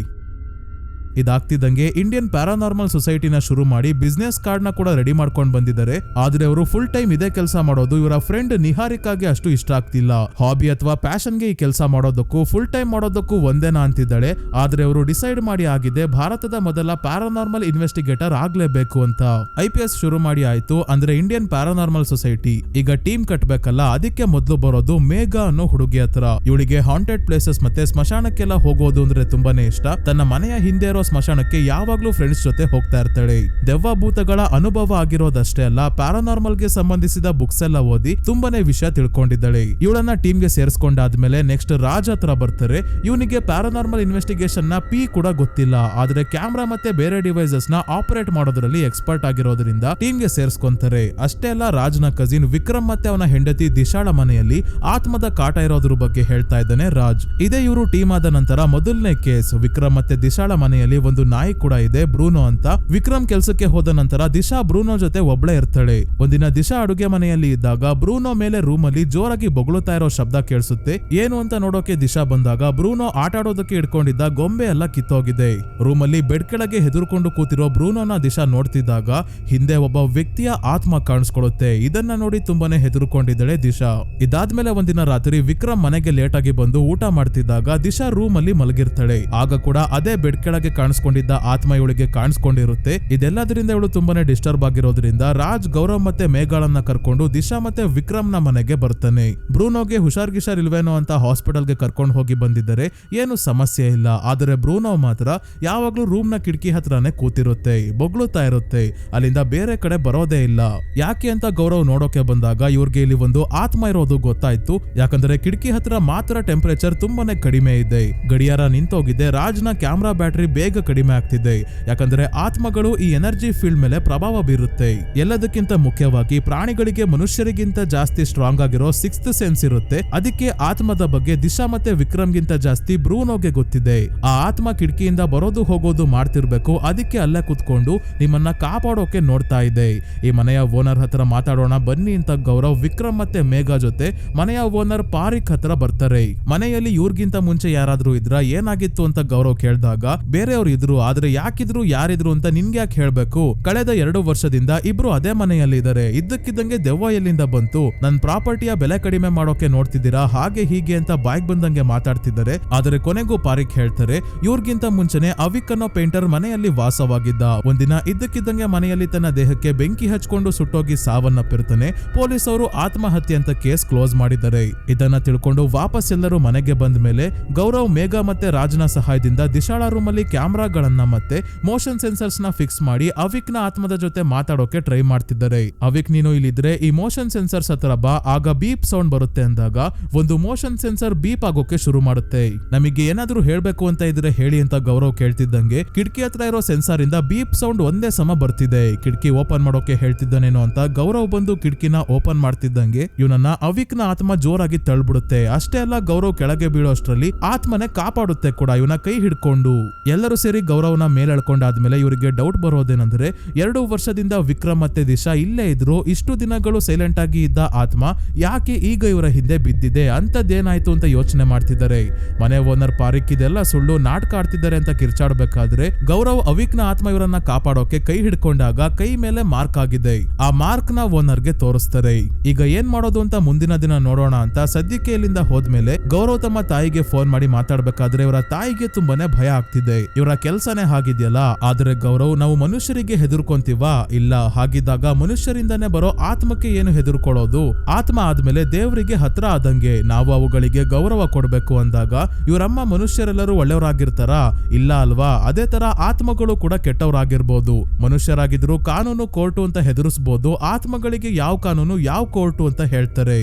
ಇದಾಗ್ತಿದ್ದಂಗೆ ಇಂಡಿಯನ್ ಪ್ಯಾರಾನಾರ್ಮಲ್ ಸೊಸೈಟಿನ ಶುರು ಮಾಡಿ ಬಿಸ್ನೆಸ್ ಕಾರ್ಡ್ ನ ಕೂಡ ರೆಡಿ ಮಾಡ್ಕೊಂಡು ಬಂದಿದ್ದಾರೆ. ಆದ್ರೆ ಅವರು ಫುಲ್ ಟೈಮ್ ಇದೇ ಕೆಲಸ ಮಾಡೋದು ಇವರ ಫ್ರೆಂಡ್ ನಿಹಾರಿಕಾಗೆ ಅಷ್ಟು ಇಷ್ಟ ಆಗ್ತಿಲ್ಲ. ಹಾಬಿ ಅಥವಾ ಪ್ಯಾಷನ್ಗೆ ಈ ಕೆಲಸ ಮಾಡೋದಕ್ಕೂ ಫುಲ್ ಟೈಮ್ ಮಾಡೋದಕ್ಕೂ ಒಂದೇನಾ ಅಂತಿದ್ದಾಳೆ. ಆದ್ರೆ ಅವರು ಡಿಸೈಡ್ ಮಾಡಿ ಆಗಿದೆ ಭಾರತದ ಮೊದಲ ಪ್ಯಾರಾನಾರ್ಮಲ್ ಇನ್ವೆಸ್ಟಿಗೇಟರ್ ಆಗ್ಲೇಬೇಕು ಅಂತ. IPS ಶುರು ಮಾಡಿ ಆಯ್ತು, ಅಂದ್ರೆ ಇಂಡಿಯನ್ ಪ್ಯಾರಾನಾರ್ಮಲ್ ಸೊಸೈಟಿ. ಈಗ ಟೀಮ್ ಕಟ್ಬೇಕಲ್ಲ, ಅದಕ್ಕೆ ಮೊದಲು ಬರೋದು ಮೇಘಾ ಅನ್ನೋ ಹುಡುಗಿ ಹತ್ರ. ಇವಳಿಗೆ ಹಾಂಟೆಡ್ ಪ್ಲೇಸಸ್ ಮತ್ತೆ ಸ್ಮಶಾನಕ್ಕೆಲ್ಲ ಹೋಗೋದು ಅಂದ್ರೆ ತುಂಬಾನೇ ಇಷ್ಟ. ತನ್ನ ಮನೆಯ ಹಿಂದೆ ಇರೋ ಸ್ಮಶಾನಕ್ಕೆ ಯಾವಾಗ್ಲೂ ಫ್ರೆಂಡ್ಸ್ ಜೊತೆ ಹೋಗ್ತಾ ಇರ್ತಾಳೆ. ದೆವ್ವ ಭೂತಗಳ ಅನುಭವ ಆಗಿರೋದಷ್ಟೇ ಅಲ್ಲ, ಪ್ಯಾರಾನಾರ್ಮಲ್ ಗೆ ಸಂಬಂಧಿಸಿದ ಬುಕ್ಸ್ ಎಲ್ಲ ಓದಿ ತುಂಬಾನೇ ವಿಷಯ ತಿಳ್ಕೊಂಡಿದ್ದಾಳೆ. ಇವಳನ್ನ ಟೀಮ್ ಗೆ ಸೇರಿಸ್ಕೊಂಡಾದ್ಮೇಲೆ ನೆಕ್ಸ್ಟ್ ರಾಜ್ ಹತ್ರ ಬರ್ತಾರೆ. ಇವನಿಗೆ ಪ್ಯಾರಾನಾರ್ಮಲ್ ಇನ್ವೆಸ್ಟಿಗೇಷನ್ ನ ಪಿ ಕೂಡ ಗೊತ್ತಿಲ್ಲ, ಆದ್ರೆ ಕ್ಯಾಮ್ರಾ ಮತ್ತೆ ಬೇರೆ ಡಿವೈಸಸ್ ನ ಆಪರೇಟ್ ಮಾಡೋದ್ರಲ್ಲಿ ಎಕ್ಸ್ಪರ್ಟ್ ಆಗಿರೋದ್ರಿಂದ ಟೀಮ್ ಗೆ ಸೇರಿಸ್ಕೊಂತಾರೆ. ಅಷ್ಟೇ ಅಲ್ಲ, ರಾಜ್ನ ಕಸಿನ್ ವಿಕ್ರಮ್ ಮತ್ತೆ ಅವನ ಹೆಂಡತಿ ದಿಶಾಳ ಮನೆಯಲ್ಲಿ ಆತ್ಮದ ಕಾಟ ಇರೋದ್ರ ಬಗ್ಗೆ ಹೇಳ್ತಾ ಇದ್ದಾನೆ ರಾಜ್. ಇದೇ ಇವರು ಟೀಮ್ ಆದ ನಂತರ ಮೊದಲನೇ ಕೇಸ್. ವಿಕ್ರಮ್ ಮತ್ತೆ ದಿಶಾಳ ಮನೆಯಲ್ಲಿ ಒಂದು ನಾಯಿ ಕೂಡ ಇದೆ, ಬ್ರೂನೋ ಅಂತ. ವಿಕ್ರಮ್ ಕೆಲ್ಸಕ್ಕೆ ಹೋದ ನಂತರ ದಿಶಾ ಬ್ರೂನೋ ಜೊತೆ ಒಬ್ಳೆ ಇರ್ತಾಳೆ. ಒಂದಿನ ದಿಶಾ ಅಡುಗೆ ಮನೆಯಲ್ಲಿ ಇದ್ದಾಗ ಬ್ರೂನೋ ಮೇಲೆ ರೂಮ್ ಅಲ್ಲಿ ಜೋರಾಗಿ ಬೊಗಳುತ್ತಾ ಇರೋ ಶಬ್ದ ಕೇಳಿಸುತ್ತೆ. ಏನು ಅಂತ ನೋಡೋಕೆ ದಿಶಾ ಬಂದಾಗ ಬ್ರೂನೋ ಆಟ ಆಡೋದಕ್ಕೆ ಇಟ್ಕೊಂಡಿದ್ದ ಗೊಂಬೆ ಎಲ್ಲ ಕಿತ್ತೋಗಿದೆ. ರೂಮ್ ಅಲ್ಲಿ ಬೆಡ್ ಕೆಳಗೆ ಹೆದರ್ಕೊಂಡು ಕೂತಿರೋ ಬ್ರೂನೋನ ದಿಶಾ ನೋಡ್ತಿದ್ದಾಗ ಹಿಂದೆ ಒಬ್ಬ ವ್ಯಕ್ತಿಯ ಆತ್ಮ ಕಾಣಿಸ್ಕೊಳ್ಳುತ್ತೆ. ಇದನ್ನ ನೋಡಿ ತುಂಬಾನೇ ಹೆದರ್ಕೊಂಡಿದ್ದಾಳೆ ದಿಶಾ. ಇದಾದ್ಮೇಲೆ ಒಂದಿನ ರಾತ್ರಿ ವಿಕ್ರಮ್ ಮನೆಗೆ ಲೇಟ್ ಆಗಿ ಬಂದು ಊಟ ಮಾಡ್ತಿದ್ದಾಗ ದಿಶಾ ರೂಮ್ ಅಲ್ಲಿ ಮಲಗಿರ್ತಾಳೆ. ಆಗ ಕೂಡ ಅದೇ ಬೆಡ್ ಕೆಳಗೆ ಕಾಣಿಸ್ಕೊಂಡಿದ್ದ ಆತ್ಮ ಇವಳಿಗೆ ಕಾಣಿಸ್ಕೊಂಡಿರುತ್ತೆ. ಇದೆಲ್ಲದರಿಂದ ಇವಳು ತುಂಬಾನೇ ಡಿಸ್ಟರ್ಬ್ ಆಗಿರೋದ್ರಿಂದ ರಾಜ್, ಗೌರವ್ ಮತ್ತೆ ಮೇಘಾಳನ್ನ ಕರ್ಕೊಂಡು ದಿಶಾ ಮತ್ತೆ ವಿಕ್ರಮ್ ನ ಮನೆಗೆ ಬರ್ತಾನೆ. ಬ್ರೂನೋಗೆ ಹುಷಾರ್ ಗಿಷಾರ್ ಇಲ್ವೇನೋ ಅಂತ ಹಾಸ್ಪಿಟಲ್ ಗೆ ಕರ್ಕೊಂಡು ಹೋಗಿ ಬಂದಿದ್ದಾರೆ, ಏನು ಸಮಸ್ಯೆ ಇಲ್ಲ. ಆದ್ರೆ ಬ್ರೂನೋ ಮಾತ್ರ ಯಾವಾಗ್ಲೂ ರೂಮ್ ನ ಕಿಟಕಿ ಹತ್ರನೇ ಕೂತಿರುತ್ತೆ, ಬೊಗಳುತ್ತಾ ಇರುತ್ತೆ, ಅಲ್ಲಿಂದ ಬೇರೆ ಕಡೆ ಬರೋದೇ ಇಲ್ಲ. ಯಾಕೆ ಅಂತ ಗೌರವ್ ನೋಡೋಕೆ ಬಂದಾಗ ಇವ್ರಿಗೆ ಇಲ್ಲಿ ಒಂದು ಆತ್ಮ ಇರೋದು ಗೊತ್ತಾಯ್ತು. ಯಾಕಂದ್ರೆ ಕಿಟಕಿ ಹತ್ರ ಮಾತ್ರ ಟೆಂಪರೇಚರ್ ತುಂಬಾನೇ ಕಡಿಮೆ ಇದೆ, ಗಡಿಯಾರ ನಿಂತೋಗಿದೆ, ರಾಜ್ನ ಕ್ಯಾಮ್ರಾ ಬ್ಯಾಟರಿ ಬೇಗ ಕಡಿಮೆ ಆಗ್ತಿದೆ. ಯಾಕಂದ್ರೆ ಆತ್ಮಗಳು ಈ ಎನರ್ಜಿ ಫೀಲ್ಡ್ ಮೇಲೆ ಪ್ರಭಾವ ಬೀರುತ್ತೆ. ಎಲ್ಲದಕ್ಕಿಂತ ಮುಖ್ಯವಾಗಿ ಪ್ರಾಣಿಗಳಿಗೆ ಮನುಷ್ಯರಿಗಿಂತ ಜಾಸ್ತಿ ಸ್ಟ್ರಾಂಗ್ ಆಗಿರೋ ಸಿಕ್ಸ್ತ್ ಸೆನ್ಸ್ ಇರುತ್ತೆ. ಅದಕ್ಕೆ ಆತ್ಮದ ಬಗ್ಗೆ ದಿಶಾ ಮತ್ತೆ ವಿಕ್ರಮ್ ಗಿಂತ ಜಾಸ್ತಿ ಬ್ರೂನೋಗೆ ಗೊತ್ತಿದೆ. ಆ ಆತ್ಮ ಕಿಟಕಿಯಿಂದ ಬರೋದು ಹೋಗೋದು ಮಾಡ್ತಿರ್ಬೇಕು, ಅದಕ್ಕೆ ಅಲ್ಲೇ ಕುತ್ಕೊಂಡು ನಿಮ್ಮನ್ನ ಕಾಪಾಡೋಕೆ ನೋಡ್ತಾ ಇದೆ. ಈ ಮನೆಯ ಓನರ್ ಹತ್ರ ಮಾತಾಡೋಣ ಬನ್ನಿ ಅಂತ ಗೌರವ್ ವಿಕ್ರಮ್ ಮತ್ತೆ ಮೇಘಾ ಜೊತೆ ಮನೆಯ ಓನರ್ ಪಾರಿಕ್ ಹತ್ರ ಬರ್ತಾರೆ. ಮನೆಯಲ್ಲಿ ಇವ್ರಿಗಿಂತ ಮುಂಚೆ ಯಾರಾದ್ರೂ ಇದ್ರ, ಏನಾಗಿತ್ತು ಅಂತ ಗೌರವ್ ಕೇಳಿದಾಗ ಬೇರೆಯವ್ರು ಇದ್ರು, ಆದ್ರೆ ಯಾಕಿದ್ರು ಯಾರಿದ್ರು ಅಂತ ನಿನ್ಗೆ ಯಾಕೆ ಹೇಳ್ಬೇಕು, ಕಳೆದ 2 ವರ್ಷದಿಂದ ಇಬ್ರು ಅದೇ ಮನೆಯಲ್ಲಿ ಇದಾರೆ, ಇದ್ದಕ್ಕಿದ್ದಂಗೆ ದೆವ್ವ ಎಲ್ಲಿಂದ ಬಂತು, ನನ್ ಪ್ರಾಪರ್ಟಿಯ ಬೆಲೆ ಕಡಿಮೆ ಮಾಡೋಕೆ ನೋಡ್ತಿದ್ದೀರಾ, ಹಾಗೆ ಹೀಗೆ ಅಂತ ಬಾಯ್ಗ್ ಬಂದಂಗೆ ಮಾತಾಡ್ತಿದ್ದಾರೆ. ಆದ್ರೆ ಕೊನೆಗೂ ಪಾರಿಕ್ ಹೇಳ್ತಾರೆ, ಇವ್ರಿಗಿಂತ ಮುಂಚೆನೆ ಅವಿಕ್ ಅನ್ನೋ ಪೇಂಟರ್ ಮನೆಯಲ್ಲಿ ವಾಸವಾಗಿದ್ದ. ಒಂದಿನ ಇದ್ದಕ್ಕಿದ್ದಂಗೆ ಮನೆಯಲ್ಲಿ ತನ್ನ ದೇಹಕ್ಕೆ ಬೆಂಕಿ ಹಚ್ಕೊಂಡು ಸುಟ್ಟೋಗಿ ಸಾವನ್ನಪ್ಪಿರ್ತಾನೆ. ಪೊಲೀಸ್ ಅವರು ಆತ್ಮಹತ್ಯೆ ಅಂತ ಕೇಸ್ ಕ್ಲೋಸ್ ಮಾಡಿದ್ದಾರೆ. ಇದನ್ನ ತಿಳ್ಕೊಂಡು ವಾಪಸ್ ಎಲ್ಲರೂ ಮನೆಗೆ ಬಂದ ಮೇಲೆ ಗೌರವ್, ಮೇಘಾ ಮತ್ತೆ ರಾಜ್ನ ಸಹಾಯದಿಂದ ದಿಶಾಳ ರೂಮ್ ಅಲ್ಲಿ ಕ್ಯಾಮ್ರಾಗಳನ್ನ ಮತ್ತೆ ಮೋಷನ್ ಸೆನ್ಸರ್ಸ್ ನ ಫಿಕ್ಸ್ ಮಾಡಿ ಅವಿಕ್ ನ ಆತ್ಮದ ಜೊತೆ ಮಾತಾಡೋಕೆ ಟ್ರೈ ಮಾಡ್ತಿದ್ದಾರೆ. ಅವಿಕ್, ನೀನು ಇಲ್ಲಿದ್ರೆ ಈ ಮೋಷನ್ ಸೆನ್ಸರ್ಸ್ ಹತ್ರ ಬಾ, ಆಗ ಬೀಪ್ ಸೌಂಡ್ ಬರುತ್ತೆ ಅಂದಾಗ ಒಂದು ಮೋಷನ್ ಸೆನ್ಸರ್ ಬೀಪ್ ಆಗೋಕೆ ಶುರು ಮಾಡುತ್ತೆ. ನಮಗೆ ಏನಾದ್ರೂ ಹೇಳ್ಬೇಕು ಅಂತ ಇದ್ರೆ ಹೇಳಿ ಅಂತ ಗೌರವ್ ಕೇಳ್ತಿದ್ದಂಗೆ ಕಿಟಕಿ ಹತ್ರ ಇರೋ ಸೆನ್ಸಾರ್ ಇಂದ ಬೀಪ್ ಸೌಂಡ್ ಒಂದೇ ಸಮ ಬರ್ತಿದೆ. ಕಿಟಕಿ ಓಪನ್ ಮಾಡೋಕೆ ಹೇಳ್ತಿದ್ದಾನೇನೋ ಅಂತ ಗೌರವ್ ಬಂದು ಕಿಟಕಿನ ಓಪನ್ ಮಾಡ್ತಿದ್ದಂಗೆ ಇವನನ್ನ ಅವಿಕ್ ನ ಆತ್ಮ ಜೋರಾಗಿ ತಳ್ಬಿಡುತ್ತೆ. ಅಷ್ಟೇ ಅಲ್ಲ, ಗೌರವ್ ಕೆಳಗೆ ಬೀಳೋ ಅಷ್ಟರಲ್ಲಿ ಆತ್ಮನೆ ಕಾಪಾಡುತ್ತೆ ಕೂಡ ಇವನ ಕೈ ಹಿಡ್ಕೊಂಡು. ಎಲ್ಲರೂ ಸೇರಿ ಗೌರವ್ನ ಮೇಲೆಳ್ಕೊಂಡಾದ್ಮೇಲೆ ಇವರಿಗೆ ಡೌಟ್ ಬರೋದೇನಂದ್ರೆ 2 ವರ್ಷದಿಂದ ವಿಕ್ರಮ್ ಮತ್ತೆ ದಿಶಾ ಇಲ್ಲೇ ಇದ್ರು, ಇಷ್ಟು ದಿನಗಳು ಸೈಲೆಂಟ್ ಆಗಿ ಇದ್ದ ಆತ್ಮ ಯಾಕೆ ಈಗ ಇವರ ಹಿಂದೆ ಬಿದ್ದಿದೆ, ಅಂತದ್ದೇನಾಯ್ತು ಅಂತ ಯೋಚನೆ ಮಾಡ್ತಿದ್ದಾರೆ. ಮನೆ ಓನರ್ ಪಾರಿಕ್ ಇದೆಲ್ಲ ಸುಳ್ಳು, ನಾಟಕ ಆಡ್ತಿದ್ದಾರೆ ಅಂತ ಕಿರ್ಚಾಡ್ಬೇಕಾದ್ರೆ ಗೌರವ್ ಅವಿಕ್ ನ ಆತ್ಮ ಇವರನ್ನ ಕಾಪಾಡೋಕೆ ಕೈ ಹಿಡ್ಕೊಂಡಾಗ ಕೈ ಮೇಲೆ ಮಾರ್ಕ್ ಆಗಿದೆ. ಆ ಮಾರ್ಕ್ ನ ಓನರ್ ಗೆ ತೋರಿಸ್ತಾರೆ. ಈಗ ಏನ್ ಮಾಡೋದು ಅಂತ ಮುಂದಿನ ದಿನ ನೋಡೋಣ ಅಂತ ಸದ್ಯಕ್ಕೆ ಇಲ್ಲಿಂದ ಹೋದ್ಮೇಲೆ ಗೌರವ್ ತಮ್ಮ ತಾಯಿಗೆ ಫೋನ್ ಮಾಡಿ ಮಾತಾಡ್ಬೇಕಾದ್ರೆ ಇವರ ತಾಯಿಗೆ ತುಂಬಾನೇ ಭಯ ಆಗ್ತಿದೆ. ಇವರ ಕೆಲ್ಸನೇ ಹಾಗಿದ್ಯಲ್ಲ. ಆದ್ರೆ ಗೌರವ್, ನಾವು ಮನುಷ್ಯರಿಗೆ ಹೆದರ್ಕೊಂತೀವಾ? ಇಲ್ಲ. ಹಾಗಿದ್ದಾಗ ಮನುಷ್ಯರಿಂದಾನೇ ಬರೋ ಆತ್ಮಕ್ಕೆ ಏನು ಹೆದರ್ಕೊಳ್ಳೋದು? ಆತ್ಮ ಆದ್ಮೇಲೆ ದೇವರಿಗೆ ಹತ್ರ ಆದಂಗೆ, ನಾವು ಅವುಗಳಿಗೆ ಗೌರವ ಕೊಡ್ಬೇಕು ಅಂದಾಗ ಇವರಮ್ಮ ಮನುಷ್ಯರೆಲ್ಲರೂ ಒಳ್ಳೆಯವರಾಗಿರ್ತಾರಾ? ಇಲ್ಲ ಅಲ್ವಾ? ಅದೇ ತರ ಆತ್ಮಗಳು ಕೂಡ ಕೆಟ್ಟವರಾಗಿರ್ಬೋದು. ಮನುಷ್ಯರಾಗಿದ್ರು ಕಾನೂನು ಕೋರ್ಟು ಅಂತ ಹೆದರಿಸಬಹುದು, ಆತ್ಮಗಳಿಗೆ ಯಾವ ಕಾನೂನು ಯಾವ ಕೋರ್ಟು ಅಂತ ಹೇಳ್ತಾರೆ.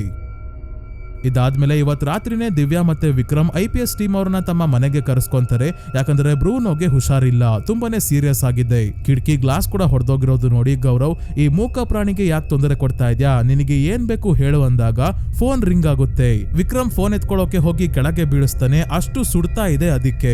ಇದಾದ್ಮೇಲೆ ಇವತ್ ರಾತ್ರಿನೇ ದಿವ್ಯಾ ಮತ್ತೆ ವಿಕ್ರಮ್ IPS ಟೀಮ್ ಅವ್ರನ್ನ ತಮ್ಮ ಮನೆಗೆ ಕರೆಸ್ಕೊಂತಾರೆ. ಯಾಕಂದ್ರೆ ಬ್ರೂನೋಗೆ ಹುಷಾರಿಲ್ಲ, ತುಂಬಾನೇ ಸೀರಿಯಸ್ ಆಗಿದೆ. ಕಿಟಕಿ ಗ್ಲಾಸ್ ಕೂಡ ಹೊಡೆದೋಗಿರೋದು ನೋಡಿ ಗೌರವ್, ಈ ಮೂಕ ಪ್ರಾಣಿಗೆ ಯಾಕೆ ತೊಂದರೆ ಕೊಡ್ತಾ ಇದ್ಯಾ, ನಿನಗೆ ಏನ್ ಬೇಕು ಹೇಳು ಅಂದಾಗ ಫೋನ್ ರಿಂಗ್ ಆಗುತ್ತೆ. ವಿಕ್ರಮ್ ಫೋನ್ ಎತ್ಕೊಳ್ಳೋಕೆ ಹೋಗಿ ಕೆಳಗೆ ಬೀಳಿಸ್ತಾನೆ, ಅಷ್ಟು ಸುಡ್ತಾ ಇದೆ ಅದಕ್ಕೆ.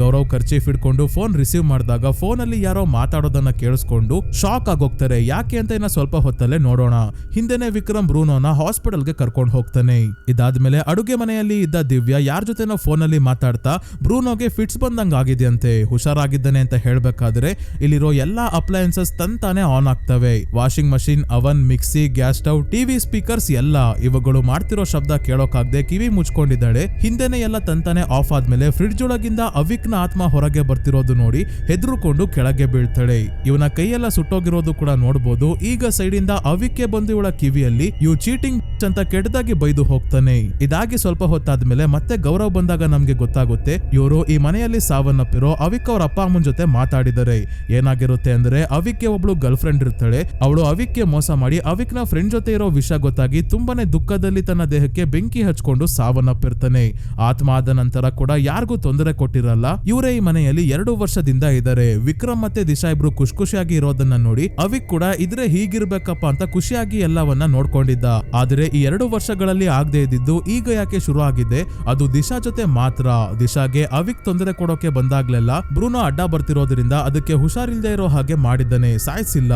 ಗೌರವ್ ಕರ್ಚೀಫ್ ಹಿಡ್ಕೊಂಡು ಫೋನ್ ರಿಸೀವ್ ಮಾಡಿದಾಗ ಫೋನ್ ಅಲ್ಲಿ ಯಾರೋ ಮಾತಾಡೋದನ್ನ ಕೇಳಿಸ್ಕೊಂಡು ಶಾಕ್ ಆಗೋಗ್ತಾರೆ. ಯಾಕೆ ಅಂತ ಇನ್ನ ಸ್ವಲ್ಪ ಹೊತ್ತಲ್ಲೇ ನೋಡೋಣ. ಹಿಂದೆನೆ ವಿಕ್ರಮ್ ಬ್ರೂನೋನ ಹಾಸ್ಪಿಟಲ್ಗೆ ಕರ್ಕೊಂಡು ಹೋಗ್ತಾನೆ. ಇದಾದ್ಮೇಲೆ ಅಡುಗೆ ಮನೆಯಲ್ಲಿ ಇದ್ದ ದಿವ್ಯಾ ಯಾರ ಜೊತೆನೋ ಫೋನಲ್ಲಿ ಮಾತಾಡ್ತಾ ಬ್ರೂನೋಗೆ ಫಿಟ್ಸ್ ಬಂದಂಗ ಆಗಿದೆಯಂತೆ, ಹುಷಾರಾಗಿದ್ದಾನೆ ಅಂತ ಹೇಳ್ಬೇಕಾದ್ರೆ ಇಲ್ಲಿರೋ ಎಲ್ಲಾ ಅಪ್ಲಯನ್ಸಸ್ ತಂತಾನೆ ಆನ್ ಆಗ್ತವೆ. Washing machine, oven, mixie, gas stove, TV, speakers ಎಲ್ಲ ಇವುಗಳು ಮಾಡ್ತಿರೋ ಶಬ್ದ ಕೇಳೋಕಾಗ್ದೆ ಕಿವಿ ಮುಚ್ಕೊಂಡಿದ್ದಾಳೆ. ಹಿಂದೆನೆ ಎಲ್ಲ ತಂತಾನೆ ಆಫ್ ಆದ್ಮೇಲೆ ಫ್ರಿಡ್ಜ್ ಒಳಗಿಂದ ಅವಿಕ್ನ ಆತ್ಮ ಹೊರಗೆ ಬರ್ತಿರೋದು ನೋಡಿ ಹೆದರ್ಕೊಂಡು ಕೆಳಗೆ ಬೀಳ್ತಾಳೆ. ಇವನ ಕೈಯೆಲ್ಲ ಸುಟ್ಟೋಗಿರೋದು ಕೂಡ ನೋಡ್ಬೋದು. ಈಗ ಸೈಡ್ ಇಂದ ಅವಿಕ್ಕೆ ಬಂದು ಇವಳ ಕಿವಿಯಲ್ಲಿ ಯು ಚೀಟಿಂಗ್ ಅಂತ ಕೆಟ್ಟದಾಗಿ ಬೈದು ಹೋಗ್ತಾನೆ. ಇದಾಗಿ ಸ್ವಲ್ಪ ಹೊತ್ತಾದ್ಮೇಲೆ ಮತ್ತೆ ಗೌರವ್ ಬಂದಾಗ ನಮ್ಗೆ ಗೊತ್ತಾಗುತ್ತೆ ಇವರು ಈ ಮನೆಯಲ್ಲಿ ಸಾವನ್ನಪ್ಪಿರೋ ಅವಿಕ್ ಅವ್ರ ಅಪ್ಪ ಅಮ್ಮನ ಜೊತೆ ಮಾತಾಡಿದರೆ. ಏನಾಗಿರುತ್ತೆ ಅಂದ್ರೆ ಅವಿಕ್ಗೆ ಒಬ್ಳು ಗರ್ಲ್ ಫ್ರೆಂಡ್ ಇರ್ತಾಳೆ. ಅವಳು ಅವಿಕ್ಗೆ ಮೋಸ ಮಾಡಿ ಅವಿಕ್ನ ಫ್ರೆಂಡ್ ಜೊತೆ ಇರೋ ವಿಷಯ ಗೊತ್ತಾಗಿ ತುಂಬಾನೇ ದುಃಖದಲ್ಲಿ ತನ್ನ ದೇಹಕ್ಕೆ ಬೆಂಕಿ ಹಚ್ಕೊಂಡು ಸಾವನ್ನಪ್ಪಿರ್ತಾನೆ. ಆತ್ಮ ಆದ ನಂತರ ಕೂಡ ಯಾರಿಗೂ ತೊಂದರೆ ಕೊಟ್ಟಿರಲ್ಲ. ಇವರೇ ಈ ಮನೆಯಲ್ಲಿ 2 ವರ್ಷದಿಂದ ಇದ್ದಾರೆ. ವಿಕ್ರಮ್ ಮತ್ತೆ ದಿಶಾ ಇಬ್ರು ಖುಷಿಯಾಗಿ ಇರೋದನ್ನ ನೋಡಿ ಅವಿಕ್ ಕೂಡ ಇದ್ರೆ ಹೀಗಿರ್ಬೇಕಪ್ಪ ಅಂತ ಖುಷಿಯಾಗಿ ಎಲ್ಲವನ್ನ ನೋಡ್ಕೊಂಡಿದ್ದ. ಆದ್ರೆ ಈ 2 ವರ್ಷಗಳಲ್ಲಿ ಆಗದೆ ಇದ್ದಿದ್ದು ಈಗ ಯಾಕೆ ಶುರು ಆಗಿದೆ, ಅದು ದಿಶಾ ಜೊತೆ ಮಾತ್ರ. ದಿಶಾಗೆ ಅವಿಕ್ ತೊಂದರೆ ಕೊಡೋಕೆ ಬಂದಾಗ್ಲೆಲ್ಲ ಬ್ರೂನೋ ಅಡ್ಡ ಬರ್ತಿರೋದ್ರಿಂದ ಅದಕ್ಕೆ ಹುಷಾರಿಲ್ದೇ ಇರೋ ಹಾಗೆ ಮಾಡಿದ್ದಾನೆ, ಸಾಯಿಸಿಲ್ಲ.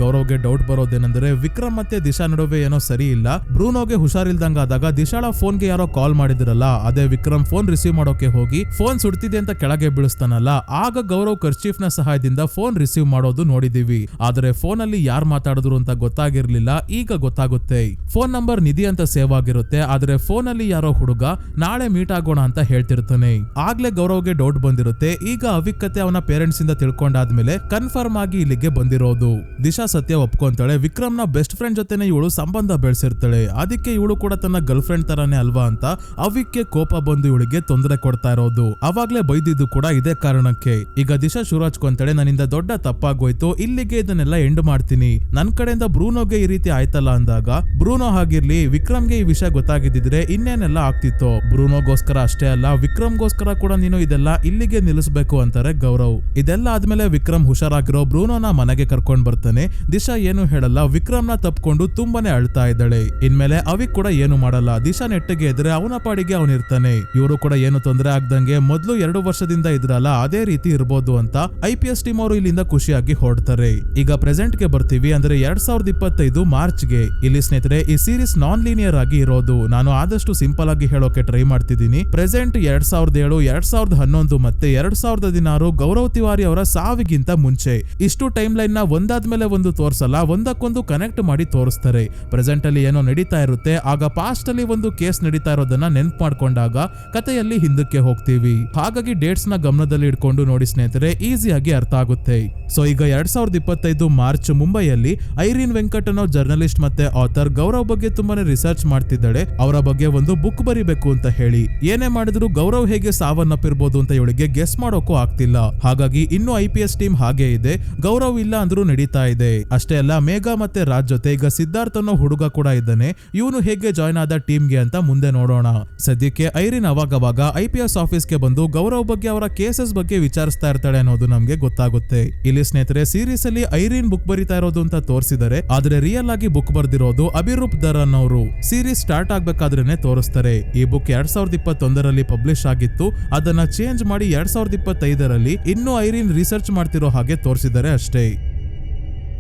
ಗೌರವ್ಗೆ ಡೌಟ್ ಬರೋದೇನೆಂದ್ರೆ ವಿಕ್ರಮ್ ಮತ್ತೆ ದಿಶಾ ನಡುವೆ ಏನೋ ಸರಿ ಇಲ್ಲ. ಬ್ರೂನೋಗೆ ಹುಷಾರಿಲ್ದಂಗಾದಾಗ ದಿಶಾಳ ಫೋನ್ಗೆ ಯಾರೋ ಕಾಲ್ ಮಾಡಿದ್ರಲ್ಲ, ಅದೇ ವಿಕ್ರಮ್ ಫೋನ್ ರಿಸೀವ್ ಮಾಡೋಕೆ ಹೋಗಿ ಫೋನ್ ಸುಡ್ತಿದೆ ಅಂತ ಕೆಳಗೆ ಬೀಳಿಸ್ತಾನಲ್ಲ, ಆಗ ಗೌರವ್ ಕರ್ಚೀಫ್ ನ ಸಹಾಯದಿಂದ ಫೋನ್ ರಿಸೀವ್ ಮಾಡೋದು ನೋಡಿದೀವಿ. ಆದ್ರೆ ಫೋನ್ ಅಲ್ಲಿ ಯಾರು ಮಾತಾಡಿದ್ರು ಅಂತ ಗೊತ್ತಾಗಿರ್ಲಿಲ್ಲ. ಈಗ ಗೊತ್ತಾಗುತ್ತೆ. ಫೋನ್ ನಂಬರ್ ನಿಧಿ ಅಂತ ಸೇವ್ ಆಗಿರುತ್ತೆ. ಆದ್ರೆ ಫೋನ್ ಅಲ್ಲಿ ಯಾರೋ ಹುಡುಗ ನಾಳೆ ಮೀಟ್ ಆಗೋಣ ಅಂತ ಹೇಳ್ತಿರ್ತಾನೆ. ಆಗ್ಲೇ ಗೌರವ್ಗೆ ಡೌಟ್ ಬಂದಿರುತ್ತೆ. ಈಗ ಅವಿಕ್ ಕತೆ ಅವನ ಪೇರೆಂಟ್ಸ್ ಇಂದ ತಿಳ್ಕೊಂಡಾದ್ಮೇಲೆ ಕನ್ಫರ್ಮ್ ಆಗಿ ಇಲ್ಲಿಗೆ ಬಂದಿರೋದು. ದಿಶಾ ಸತ್ಯ ಒಪ್ಕೊಂತಾಳೆ. ವಿಕ್ರಮ್ ನ ಬೆಸ್ಟ್ ಫ್ರೆಂಡ್ ಜೊತೆನೆ ಇವಳು ಸಂಬಂಧ ಬೆಳೆಸಿರ್ತಾಳೆ. ಅದಕ್ಕೆ ಇವಳು ಕೂಡ ತನ್ನ ಗರ್ಲ್ ಫ್ರೆಂಡ್ ತರಾನೇ ಅಲ್ವಾ ಅಂತ ಅವಿಕ್ಗೆ ಕೋಪ ಬಂದು ಇವಳಿಗೆ ತೊಂದರೆ ಕೊಡ್ತಾ ಇರೋದು. ಅವಾಗ್ಲೇ ಬೈದಿದ್ದು ಕೂಡ ಇದೇ ಕಾರಣಕ್ಕೆ. ಈಗ ದಿಶಾ ಶುರು ಹಚ್ಕೊಂತಾಳೆ, ನನ್ನಿಂದ ದೊಡ್ಡ ತಪ್ಪಾಗೋಯ್ತು, ಇಲ್ಲಿಗೆ ಇದನ್ನೆಲ್ಲ ಎಂಡ್ ಮಾಡ್ತೀನಿ. ನನ್ ಕಡೆಯಿಂದ ಬ್ರೂನೋಗೆ ಈ ರೀತಿ ಆಯ್ತಲ್ಲ ಅಂದಾಗ, ಬ್ರೂನೋ ಆಗಿರ್ಲಿ ವಿಕ್ರಮ್ಗೆ ಈ ವಿಷಯ ಗೊತ್ತಾಗಿದ್ದಿದ್ರೆ ಇನ್ನೇನೆಲ್ಲ ಆಗ್ತಿತ್ತು. ಬ್ರೂನೋಗೋಸ್ಕರ ಅಷ್ಟೇ ಅಲ್ಲ ವಿಕ್ರಮ್ಗೋಸ್ಕರ ಕೂಡ ನೀನು ಇದೆಲ್ಲ ಇಲ್ಲಿಗೆ ನಿಲ್ಲಿಸಬೇಕು ಅಂತಾರೆ ಗೌರವ್. ಇದೆಲ್ಲ ಆದ್ಮೇಲೆ ವಿಕ್ರಮ್ ಹುಷಾರಾಗಿರೋ ಬ್ರೂನೋನ ಮನೆಗೆ ಕರ್ಕೊಂಡ್ ಬರ್ತಾನೆ. ದಿಶಾ ಏನು ಹೇಳಲ್ಲ. ವಿಕ್ರಮ್ನ ತಪ್ಕೊಂಡು ತುಂಬಾನೇ ಅಳ್ತಾ ಇದ್ದಾಳೆ. ಇನ್ಮೇಲೆ ಅವಿಕ್ ಕೂಡ ಏನು ಮಾಡಲ್ಲ. ದಿಶಾ ನೆಟ್ಟಿಗೆ ಇದ್ರೆ ಅವನ ಪಾಡಿಗೆ ಅವನಿರ್ತಾನೆ. ಇವರು ಕೂಡ ಏನು ತೊಂದರೆ ಆಗ್ದಂಗೆ ಮೊದ್ಲು 2 ವರ್ಷದಿಂದ ಇದ್ರಲ್ಲ ಅದೇ ರೀತಿ ಇರ್ಬೋದು ಅಂತ IPS ಟೀಮ್ ಅವರು ಇಲ್ಲಿಂದ ಖುಷಿಯಾಗಿ ಹೊರಡ್ತಾರೆ. ಈಗ ಪ್ರೆಸೆಂಟ್ ಗೆ ಬರ್ತೀವಿ. ಅಂದ್ರೆ 2025 ಮಾರ್ಚ್ಗೆ. ಇಲ್ಲಿ ಸ್ನೇಹಿತರೆ ಈ ಸೀರೀಸ್ ನಾನ್ ಲೀನಿಯರ್ ಆಗಿ ಇರೋದು. ನಾನು ಆದಷ್ಟು ಸಿಂಪಲ್ ಆಗಿ ಹೇಳೋಕೆ ಟ್ರೈ ಮಾಡ್ತಿದ್ದೀನಿ. ಪ್ರೆಸೆಂಟ್ 2007, 2011 ಮತ್ತೆ 2016 ಗೌರವ್ ತಿವಾರಿ ಅವರ ಸಾವಿಗಿಂತ ಮುಂಚೆ ಇಷ್ಟು ಟೈಮ್ ಲೈನ್ ನ ಒಂದಾದ್ಮೇಲೆ ಒಂದು ತೋರ್ಸಲ್ಲ, ಒಂದಕ್ಕೊಂದು ಕನೆಕ್ಟ್ ಮಾಡಿ ತೋರಿಸ್ತಾರೆ. ಪ್ರೆಸೆಂಟ್ ಅಲ್ಲಿ ಏನೋ ನಡೀತಾ ಇರುತ್ತೆ, ಆಗ ಪಾಸ್ಟ್ ಅಲ್ಲಿ ಒಂದು ಕೇಸ್ ನಡೀತಾ ಇರೋದನ್ನ ನೆನ್ಪು ಮಾಡ್ಕೊಂಡಾಗ ಕಥೆಯಲ್ಲಿ ಹಿಂದಕ್ಕೆ ಹೋಗ್ತೀವಿ. ಹಾಗಾಗಿ ಡೇಟ್ಸ್ ನ ಗಮನದಲ್ಲಿ ಇಟ್ಕೊಂಡು ನೋಡಿ ಸ್ನೇಹಿತರೆ, ಈಸಿಯಾಗಿ ಅರ್ಥ ಆಗುತ್ತೆ. ಸೊ ಈಗ 2025 ಮಾರ್ಚ್ ಮುಂಬೈಯಲ್ಲಿ ಐರಿನ್ ವೆಂಕಟ್ ಅನ್ನೋ ಜರ್ನಲಿಸ್ಟ್ ಮತ್ತೆ ಆಥರ್ ಗೌರವ್ ಬಗ್ಗೆ ತುಂಬಾನೇ ರಿಸರ್ಚ್ ಮಾಡ್ತಿದ್ದಾಳೆ. ಅವರ ಬಗ್ಗೆ ಒಂದು ಬುಕ್ ಬರಿಬೇಕು ಅಂತ ಹೇಳಿ. ಏನೇ ಮಾಡಿದ್ರು ಗೌರವ್ ಹೇಗೆ ಸಾವನ್ನಪ್ಪಿರ್ಬೋದು ಅಂತ ಇವಳಿಗೆ ಗೆಸ್ ಮಾಡೋಕ್ಕೂ ಆಗ್ತಿಲ್ಲ. ಹಾಗಾಗಿ ಇನ್ನು IPS ಟೀಮ್ ಹಾಗೆ ಇದೆ. ಗೌರವ್ ಇಲ್ಲ ಅಂದ್ರೂ ನಡೀತಾ ಇದೆ. ಅಷ್ಟೇ ಅಲ್ಲ, ಮೇಘಾ ಮತ್ತೆ ರಾಜ್ ಜೊತೆ ಈಗ ಸಿದ್ಧಾರ್ಥ್ ಅನ್ನೋ ಹುಡುಗ ಕೂಡ ಇದ್ದಾನೆ. ಇವನು ಹೇಗೆ ಜಾಯ್ನ್ ಆದ ಟೀಮ್ಗೆ ಅಂತ ಮುಂದೆ ನೋಡೋಣ. ಸದ್ಯಕ್ಕೆ ಐರಿನ್ ಅವಾಗವಾಗ IPS ಆಫೀಸ್ಗೆ ಬಂದು ಗೌರವ್ ಬಗ್ಗೆ, ಅವರ ಕೇಸಸ್ ಬಗ್ಗೆ ವಿಚಾರಿಸ್ತಾ ಇರ್ತಾಳೆ ಅನ್ನೋದು ನಮ್ಗೆ ಗೊತ್ತಾಗುತ್ತೆ. ಇಲ್ಲಿ ಸ್ನೇಹಿತರೆ ಸೀರೀಸ್ ಅಲ್ಲಿ ಐರಿನ್ ಬುಕ್ ಬರಿತಾ ಇರೋದು ಅಂತ ತೋರಿಸಿದರೆ, ಆದ್ರೆ ರಿಯಲ್ ಆಗಿ ಬುಕ್ ಬರ್ದಿರೋದು ಅಭಿರೂಪ್ ಧರನ್ ಅವರು. ಸೀರೀಸ್ ಸ್ಟಾರ್ಟ್ ಆಗ್ಬೇಕಾದ್ರೇನೆ ತೋರಿಸ್ತಾರೆ. ಈ ಬುಕ್ 2021ರಲ್ಲಿ ಪಬ್ಲಿಷ್ ಆಗಿತ್ತು. ಅದನ್ನ ಚೇಂಜ್ ಮಾಡಿ 2025ರಲ್ಲಿ ಇನ್ನೂ ಐರಿನ್ ರಿಸರ್ಚ್ ಮಾಡ್ತಿರೋ ಹಾಗೆ ತೋರಿಸಿದ್ದಾರೆ ಅಷ್ಟೇ.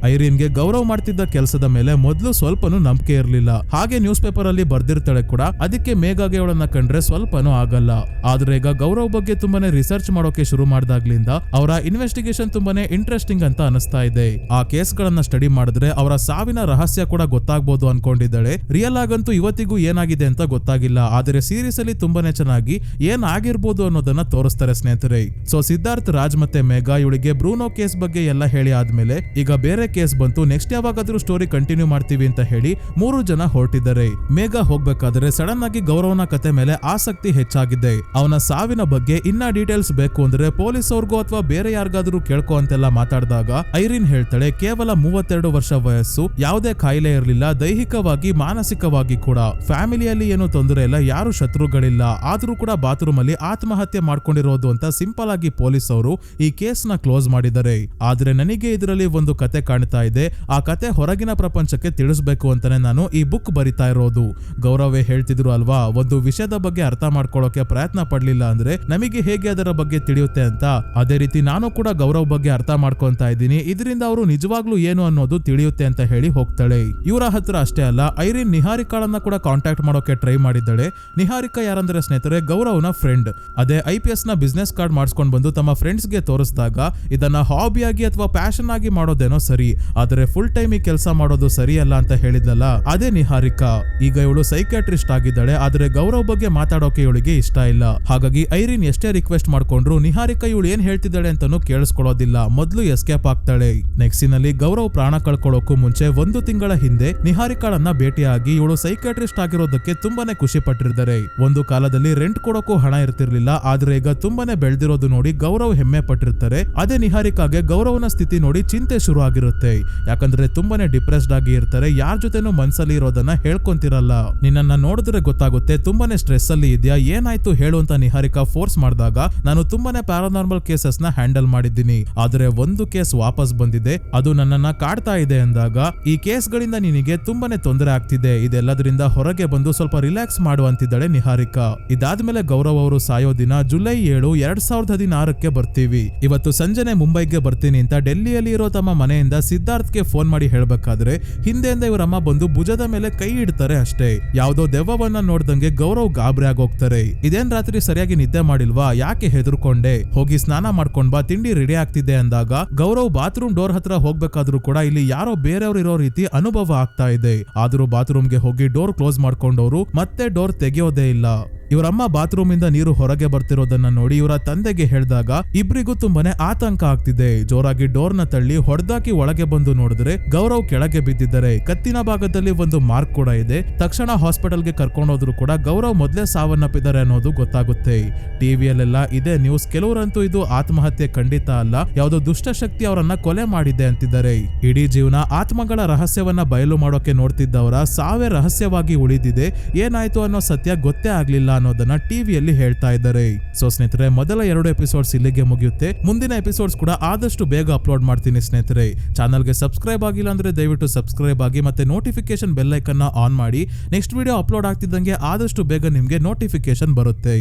ಐರಿನ್ಗೆ ಗೌರವ್ ಮಾಡ್ತಿದ್ದ ಕೆಲಸದ ಮೇಲೆ ಮೊದಲು ಸ್ವಲ್ಪನೂ ನಂಬಿಕೆ ಇರಲಿಲ್ಲ. ಹಾಗೆ ನ್ಯೂಸ್ ಪೇಪರ್ ಅಲ್ಲಿ ಬರ್ದಿರ್ತಾಳೆ ಕೂಡ. ಅದಕ್ಕೆ ಮೇಘಾಗೆ ಅವಳನ್ನ ಕಂಡ್ರೆ ಸ್ವಲ್ಪನೂ ಆಗಲ್ಲ. ಆದ್ರೆ ಈಗ ಗೌರವ್ ಬಗ್ಗೆ ತುಂಬಾನೇ ರಿಸರ್ಚ್ ಮಾಡೋಕೆ ಶುರು ಮಾಡ್ದಾಗ್ಲಿಂದ ಅವರ ಇನ್ವೆಸ್ಟಿಗೇಷನ್ ತುಂಬಾನೇ ಇಂಟ್ರೆಸ್ಟಿಂಗ್ ಅಂತ ಅನಿಸ್ತಾ ಇದೆ. ಆ ಕೇಸ್ ಗಳನ್ನ ಸ್ಟಡಿ ಮಾಡಿದ್ರೆ ಅವರ ಸಾವಿನ ರಹಸ್ಯ ಕೂಡ ಗೊತ್ತಾಗ್ಬೋದು ಅನ್ಕೊಂಡಿದ್ದಾಳೆ. ರಿಯಲ್ ಆಗಂತೂ ಇವತ್ತಿಗೂ ಏನಾಗಿದೆ ಅಂತ ಗೊತ್ತಾಗಿಲ್ಲ. ಆದ್ರೆ ಸೀರೀಸ್ ಅಲ್ಲಿ ತುಂಬಾನೇ ಚೆನ್ನಾಗಿ ಏನ್ ಆಗಿರ್ಬೋದು ಅನ್ನೋದನ್ನ ತೋರಿಸ್ತಾರೆ ಸ್ನೇಹಿತರೆ. ಸೊ ಸಿದ್ಧಾರ್ಥ್, ರಾಜ್ ಮತ್ತೆ ಮೇಘಾ ಇವಳಿಗೆ ಬ್ರೂನೋ ಕೇಸ್ ಬಗ್ಗೆ ಎಲ್ಲ ಹೇಳಿ ಆದ್ಮೇಲೆ ಈಗ ಬೇರೆ ಕೇಸ್ ಬಂತು. ನೆಕ್ಸ್ಟ್ ಯಾವಾಗಾದ್ರೂ ಸ್ಟೋರಿ ಕಂಟಿನ್ಯೂ ಮಾಡ್ತೀವಿ ಅಂತ ಹೇಳಿ 3 ಜನ ಹೊರಟಿದ್ದಾರೆ. ಮೇಘಾ ಹೋಗ್ಬೇಕಾದ್ರೆ ಸಡನ್ ಆಗಿ ಗೌರವನ ಕತೆ ಮೇಲೆ ಆಸಕ್ತಿ ಹೆಚ್ಚಾಗಿದೆ. ಅವನ ಸಾವಿನ ಬಗ್ಗೆ ಇನ್ನ ಡೀಟೇಲ್ಸ್ ಬೇಕು ಅಂದ್ರೆ ಪೊಲೀಸ್ ಅವ್ರಿಗೂ ಅಥವಾ ಬೇರೆ ಯಾರಿಗಾದ್ರೂ ಕೇಳ್ಕೊ ಅಂತೆಲ್ಲ ಮಾತಾಡಿದಾಗ ಐರಿನ್ ಹೇಳ್ತಾಳೆ, ಕೇವಲ 32 ವರ್ಷ ವಯಸ್ಸು, ಯಾವುದೇ ಕಾಯಿಲೆ ಇರಲಿಲ್ಲ, ದೈಹಿಕವಾಗಿ ಮಾನಸಿಕವಾಗಿ ಕೂಡ ಫ್ಯಾಮಿಲಿಯಲ್ಲಿ ಏನು ತೊಂದರೆ ಇಲ್ಲ, ಯಾರು ಶತ್ರುಗಳಿಲ್ಲ, ಆದ್ರೂ ಕೂಡ ಬಾತ್ರೂಮ್ ಅಲ್ಲಿ ಆತ್ಮಹತ್ಯೆ ಮಾಡ್ಕೊಂಡಿರೋದು ಅಂತ ಸಿಂಪಲ್ ಆಗಿ ಪೊಲೀಸ್ ಅವರು ಈ ಕೇಸ್ ನ ಕ್ಲೋಸ್ ಮಾಡಿದ್ದಾರೆ. ಆದ್ರೆ ನನಗೆ ಇದರಲ್ಲಿ ಒಂದು ಕತೆ ಕಾಣ್ತಾ ಇದೆ. ಆ ಕತೆ ಹೊರಗಿನ ಪ್ರಪಂಚಕ್ಕೆ ತಿಳಿಸ್ಬೇಕು ಅಂತಾನೆ ನಾನು ಈ ಬುಕ್ ಬರಿತಾ ಇರೋದು. ಗೌರವೇ ಹೇಳ್ತಿದ್ರು ಅಲ್ವಾ, ಒಂದು ವಿಷಯದ ಬಗ್ಗೆ ಅರ್ಥ ಮಾಡ್ಕೊಳ್ಳೋಕೆ ಪ್ರಯತ್ನ ಪಡ್ಲಿಲ್ಲ ಅಂದ್ರೆ ನಮಗೆ ಹೇಗೆ ಅದರ ಬಗ್ಗೆ ತಿಳಿಯುತ್ತೆ ಅಂತ. ಅದೇ ರೀತಿ ನಾನು ಕೂಡ ಗೌರವ್ ಬಗ್ಗೆ ಅರ್ಥ ಮಾಡ್ಕೊಂತಾ ಇದ್ದೀನಿ, ಇದರಿಂದ ಅವರು ನಿಜವಾಗ್ಲೂ ಏನು ಅನ್ನೋದು ತಿಳಿಯುತ್ತೆ ಅಂತ ಹೇಳಿ ಹೋಗ್ತಾಳೆ. ಇವರ ಹತ್ರ ಅಷ್ಟೇ ಅಲ್ಲ, ಐರಿನ್ ನಿಹಾರಿಕಾಳನ್ನ ಕೂಡ ಕಾಂಟ್ಯಾಕ್ಟ್ ಮಾಡೋಕೆ ಟ್ರೈ ಮಾಡಿದ್ದಾಳೆ. ನಿಹಾರಿಕಾ ಯಾರಂದ್ರೆ ಸ್ನೇಹಿತರೆ ಗೌರವ್ನ ಫ್ರೆಂಡ್. ಅದೇ IPS ನ ಬಿಸ್ನೆಸ್ ಕಾರ್ಡ್ ಮಾಡಿಸ್ಕೊಂಡ್ ಬಂದು ತಮ್ಮ ಫ್ರೆಂಡ್ಸ್ ಗೆ ತೋರಿಸಿದಾಗ ಇದನ್ನ ಹಾಬಿಯಾಗಿ ಅಥವಾ ಪ್ಯಾಷನ್ ಆಗಿ ಮಾಡೋದೇನೋ ಸರಿ, ಆದ್ರೆ ಫುಲ್ ಟೈಮ್ ಈ ಕೆಲಸ ಮಾಡೋದು ಸರಿಯಲ್ಲ ಅಂತ ಹೇಳಿದ್ಲಲ್ಲ, ಅದೇ ನಿಹಾರಿಕಾ. ಈಗ ಇವಳು ಸೈಕ್ಯಾಟ್ರಿಸ್ಟ್ ಆಗಿದ್ದಾಳೆ, ಆದ್ರೆ ಗೌರವ್ ಬಗ್ಗೆ ಮಾತಾಡೋಕೆ ಇವಳಿಗೆ ಇಷ್ಟ ಇಲ್ಲ. ಹಾಗಾಗಿ ಐರಿನ್ ಎಷ್ಟೇ ರಿಕ್ವೆಸ್ಟ್ ಮಾಡ್ಕೊಂಡ್ರು ನಿಹಾರಿಕಾ ಇವಳು ಏನ್ ಹೇಳ್ತಿದ್ದಾಳೆ ಅಂತಾನು ಕೇಳಿಸ್ಕೊಳ್ಳೋದಿಲ್ಲ, ಮೊದ್ಲು ಎಸ್ಕೇಪ್ ಆಗ್ತಾಳೆ. ನೆಕ್ಸ್ಟ್ ನಲ್ಲಿ ಗೌರವ್ ಪ್ರಾಣ ಕಳ್ಕೊಳ್ಳೋಕು ಮುಂಚೆ 1 ತಿಂಗಳ ಹಿಂದೆ ನಿಹಾರಿಕಾಳನ್ನ ಭೇಟಿಯಾಗಿ ಇವಳು ಸೈಕ್ಯಾಟ್ರಿಸ್ಟ್ ಆಗಿರೋದಕ್ಕೆ ತುಂಬಾನೇ ಖುಷಿ ಪಟ್ಟಿರ್ತಾರೆ. ಒಂದು ಕಾಲದಲ್ಲಿ ರೆಂಟ್ ಕೊಡೋಕು ಹಣ ಇರ್ತಿರ್ಲಿಲ್ಲ, ಆದ್ರೆ ಈಗ ತುಂಬಾನೇ ಬೆಳೆದಿರೋದು ನೋಡಿ ಗೌರವ್ ಹೆಮ್ಮೆ ಪಟ್ಟಿರ್ತಾರೆ. ಅದೇ ನಿಹಾರಿಕಾಗೆ ಗೌರವ್ನ ಸ್ಥಿತಿ ನೋಡಿ ಚಿಂತೆ ಶುರು ಆಗಿರುತ್ತೆ. ಯಾಕಂದ್ರೆ ತುಂಬಾನೇ ಡಿಪ್ರೆಸ್ಡ್ ಆಗಿ ಇರ್ತಾರೆ, ಯಾರ ಜೊತೆನೂ ಮನ್ಸಲ್ಲಿ ಇರೋದನ್ನ ಹೇಳ್ಕೊಂತಿರಲ್ಲ. ನಿನ್ನನ್ನ ನೋಡಿದ್ರೆ ಗೊತ್ತಾಗುತ್ತೆ ತುಂಬಾನೇ ಸ್ಟ್ರೆಸ್ ಅಲ್ಲಿ ಇದೆಯಾ, ಏನಾಯ್ತು ಹೇಳು ಅಂತ ನಿಹಾರಿಕಾ ಫೋರ್ಸ್ ಮಾಡಿದಾಗ ನಾನು ತುಂಬಾನೇ ಪ್ಯಾರಾನಾರ್ಮಲ್ ಕೇಸಸ್ ನ ಹ್ಯಾಂಡಲ್ ಮಾಡಿದ್ದೀನಿ, ಆದ್ರೆ ಒಂದು ಕೇಸ್ ವಾಪಸ್ ಬಂದಿದೆ, ಅದು ನನ್ನನ್ನ ಕಾಡ್ತಾ ಇದೆ ಅಂದಾಗ ಈ ಕೇಸ್ಗಳಿಂದ ನಿನಗೆ ತುಂಬಾನೇ ತೊಂದರೆ ಆಗ್ತಿದೆ, ಇದೆಲ್ಲದರಿಂದ ಹೊರಗೆ ಬಂದು ಸ್ವಲ್ಪ ರಿಲ್ಯಾಕ್ಸ್ ಮಾಡು ಅಂತಿದ್ದಾಳೆ ನಿಹಾರಿಕಾ. ಇದಾದ್ಮೇಲೆ ಗೌರವ್ ಅವರು ಸಾಯೋ ದಿನ ಜುಲೈ 7, 2016ಕ್ಕೆ ಬರ್ತೀವಿ. ಇವತ್ತು ಸಂಜೆನೆ ಮುಂಬೈಗೆ ಬರ್ತೀನಿ ಅಂತ ಡೆಲ್ಲಿಯಲ್ಲಿ ಇರೋ ತಮ್ಮ ಮನೆಯಿಂದ ಸಿದ್ಧಾರ್ಥ್ಗೆ ಫೋನ್ ಮಾಡಿ ಹೇಳ್ಬೇಕಾದ್ರೆ ಹಿಂದೆಯಿಂದ ಇವರಮ್ಮ ಬಂದು ಭುಜದ ಮೇಲೆ ಕೈ ಇಡ್ತಾರೆ ಅಷ್ಟೇ. ಯಾವ್ದೋ ದೆವ್ವವನ್ನ ನೋಡ್ದಂಗೆ ಗೌರವ್ ಗಾಬರಿ ಆಗೋಗ್ತಾರೆ. ಇದೇನ್ ರಾತ್ರಿ ಸರಿಯಾಗಿ ನಿದ್ದೆ ಮಾಡಿಲ್ವಾ, ಯಾಕೆ ಹೆದರ್ಕೊಂಡೆ, ಹೋಗಿ ಸ್ನಾನ ಮಾಡ್ಕೊಂಡ್ ಬಾ, ತಿಂಡಿ ರೆಡಿ ಆಗ್ತಿದೆ ಅಂದಾಗ ಗೌರವ್ ಬಾತ್ರೂಮ್ ಡೋರ್ ಹತ್ರ ಹೋಗ್ಬೇಕಾದ್ರೂ ಕೂಡ ಇಲ್ಲಿ ಯಾರೋ ಬೇರೆಯವ್ರು ಇರೋ ರೀತಿ ಅನುಭವ ಆಗ್ತಾ ಇದೆ. ಆದ್ರೂ ಬಾತ್ರೂಮ್ಗೆ ಹೋಗಿ ಡೋರ್ ಕ್ಲೋಸ್ ಮಾಡ್ಕೊಂಡವ್ರು ಮತ್ತೆ ಡೋರ್ ತೆಗೆಯೋದೇ ಇಲ್ಲ. ಇವರಮ್ಮ ಬಾತ್ರೂಮ್ ಇಂದ ನೀರು ಹೊರಗೆ ಬರ್ತಿರೋದನ್ನ ನೋಡಿ ಇವರ ತಂದೆಗೆ ಹೇಳಿದಾಗ ಇಬ್ರಿಗೂ ತುಂಬಾನೇ ಆತಂಕ ಆಗ್ತಿದೆ. ಜೋರಾಗಿ ಡೋರ್ ನ ತಳ್ಳಿ ಹೊಡೆದಾಕಿ ಒಳಗೆ ಬಂದು ನೋಡಿದ್ರೆ ಗೌರವ್ ಕೆಳಗೆ ಬಿದ್ದಿದ್ದಾರೆ. ಕತ್ತಿನ ಭಾಗದಲ್ಲಿ ಒಂದು ಮಾರ್ಕ್ ಕೂಡ ಇದೆ. ತಕ್ಷಣ ಹಾಸ್ಪಿಟಲ್ಗೆ ಕರ್ಕೊಂಡೋದ್ರು ಕೂಡ ಗೌರವ್ ಮೊದಲೇ ಸಾವನ್ನಪ್ಪಿದ್ದಾರೆ ಅನ್ನೋದು ಗೊತ್ತಾಗುತ್ತೆ. ಟಿವಿಯಲ್ಲೆಲ್ಲ ಇದೇ ನ್ಯೂಸ್. ಕೆಲವರಂತೂ ಇದು ಆತ್ಮಹತ್ಯೆ ಖಂಡಿತ ಅಲ್ಲ, ಯಾವುದೋ ದುಷ್ಟಶಕ್ತಿ ಅವರನ್ನ ಕೊಲೆ ಮಾಡಿದೆ ಅಂತಿದ್ದಾರೆ. ಇಡೀ ಜೀವನ ಆತ್ಮಗಳ ರಹಸ್ಯವನ್ನ ಬಯಲು ಮಾಡೋಕೆ ನೋಡ್ತಿದ್ದವರ ಸಾವೇ ರಹಸ್ಯವಾಗಿ ಉಳಿದಿದೆ. ಏನಾಯ್ತು ಅನ್ನೋ ಸತ್ಯ ಗೊತ್ತೇ ಆಗ್ಲಿಲ್ಲ ಅನ್ನೋದನ್ನ ಟಿವಿಯಲ್ಲಿ ಹೇಳ್ತಾ ಇದ್ದಾರೆ. ಸೊ ಸ್ನೇಹಿತರೆ, ಮೊದಲ 2 ಎಪಿಸೋಡ್ಸ್ ಇಲ್ಲಿಗೆ ಮುಗಿಯುತ್ತೆ. ಮುಂದಿನ ಎಪಿಸೋಡ್ಸ್ ಕೂಡ ಆದಷ್ಟು ಬೇಗ ಅಪ್ಲೋಡ್ ಮಾಡ್ತೀನಿ ಸ್ನೇಹಿತರೆ. ಚಾನಲ್ಗೆ ಸಬ್ಸ್ಕ್ರೈಬ್ ಆಗಿಲ್ಲ ಅಂದ್ರೆ ದಯವಿಟ್ಟು ಸಬ್ಸ್ಕ್ರೈಬ್ ಆಗಿ ಮತ್ತೆ ನೋಟಿಫಿಕೇಶನ್ ಬೆಲ್ ಐಕನ್ನ ಆನ್ ಮಾಡಿ. ನೆಕ್ಸ್ಟ್ ವಿಡಿಯೋ ಅಪ್ಲೋಡ್ ಆಗ್ತಿದ್ದಂಗೆ ಆದಷ್ಟು ಬೇಗ ನಿಮ್ಗೆ ನೋಟಿಫಿಕೇಶನ್ ಬರುತ್ತೆ.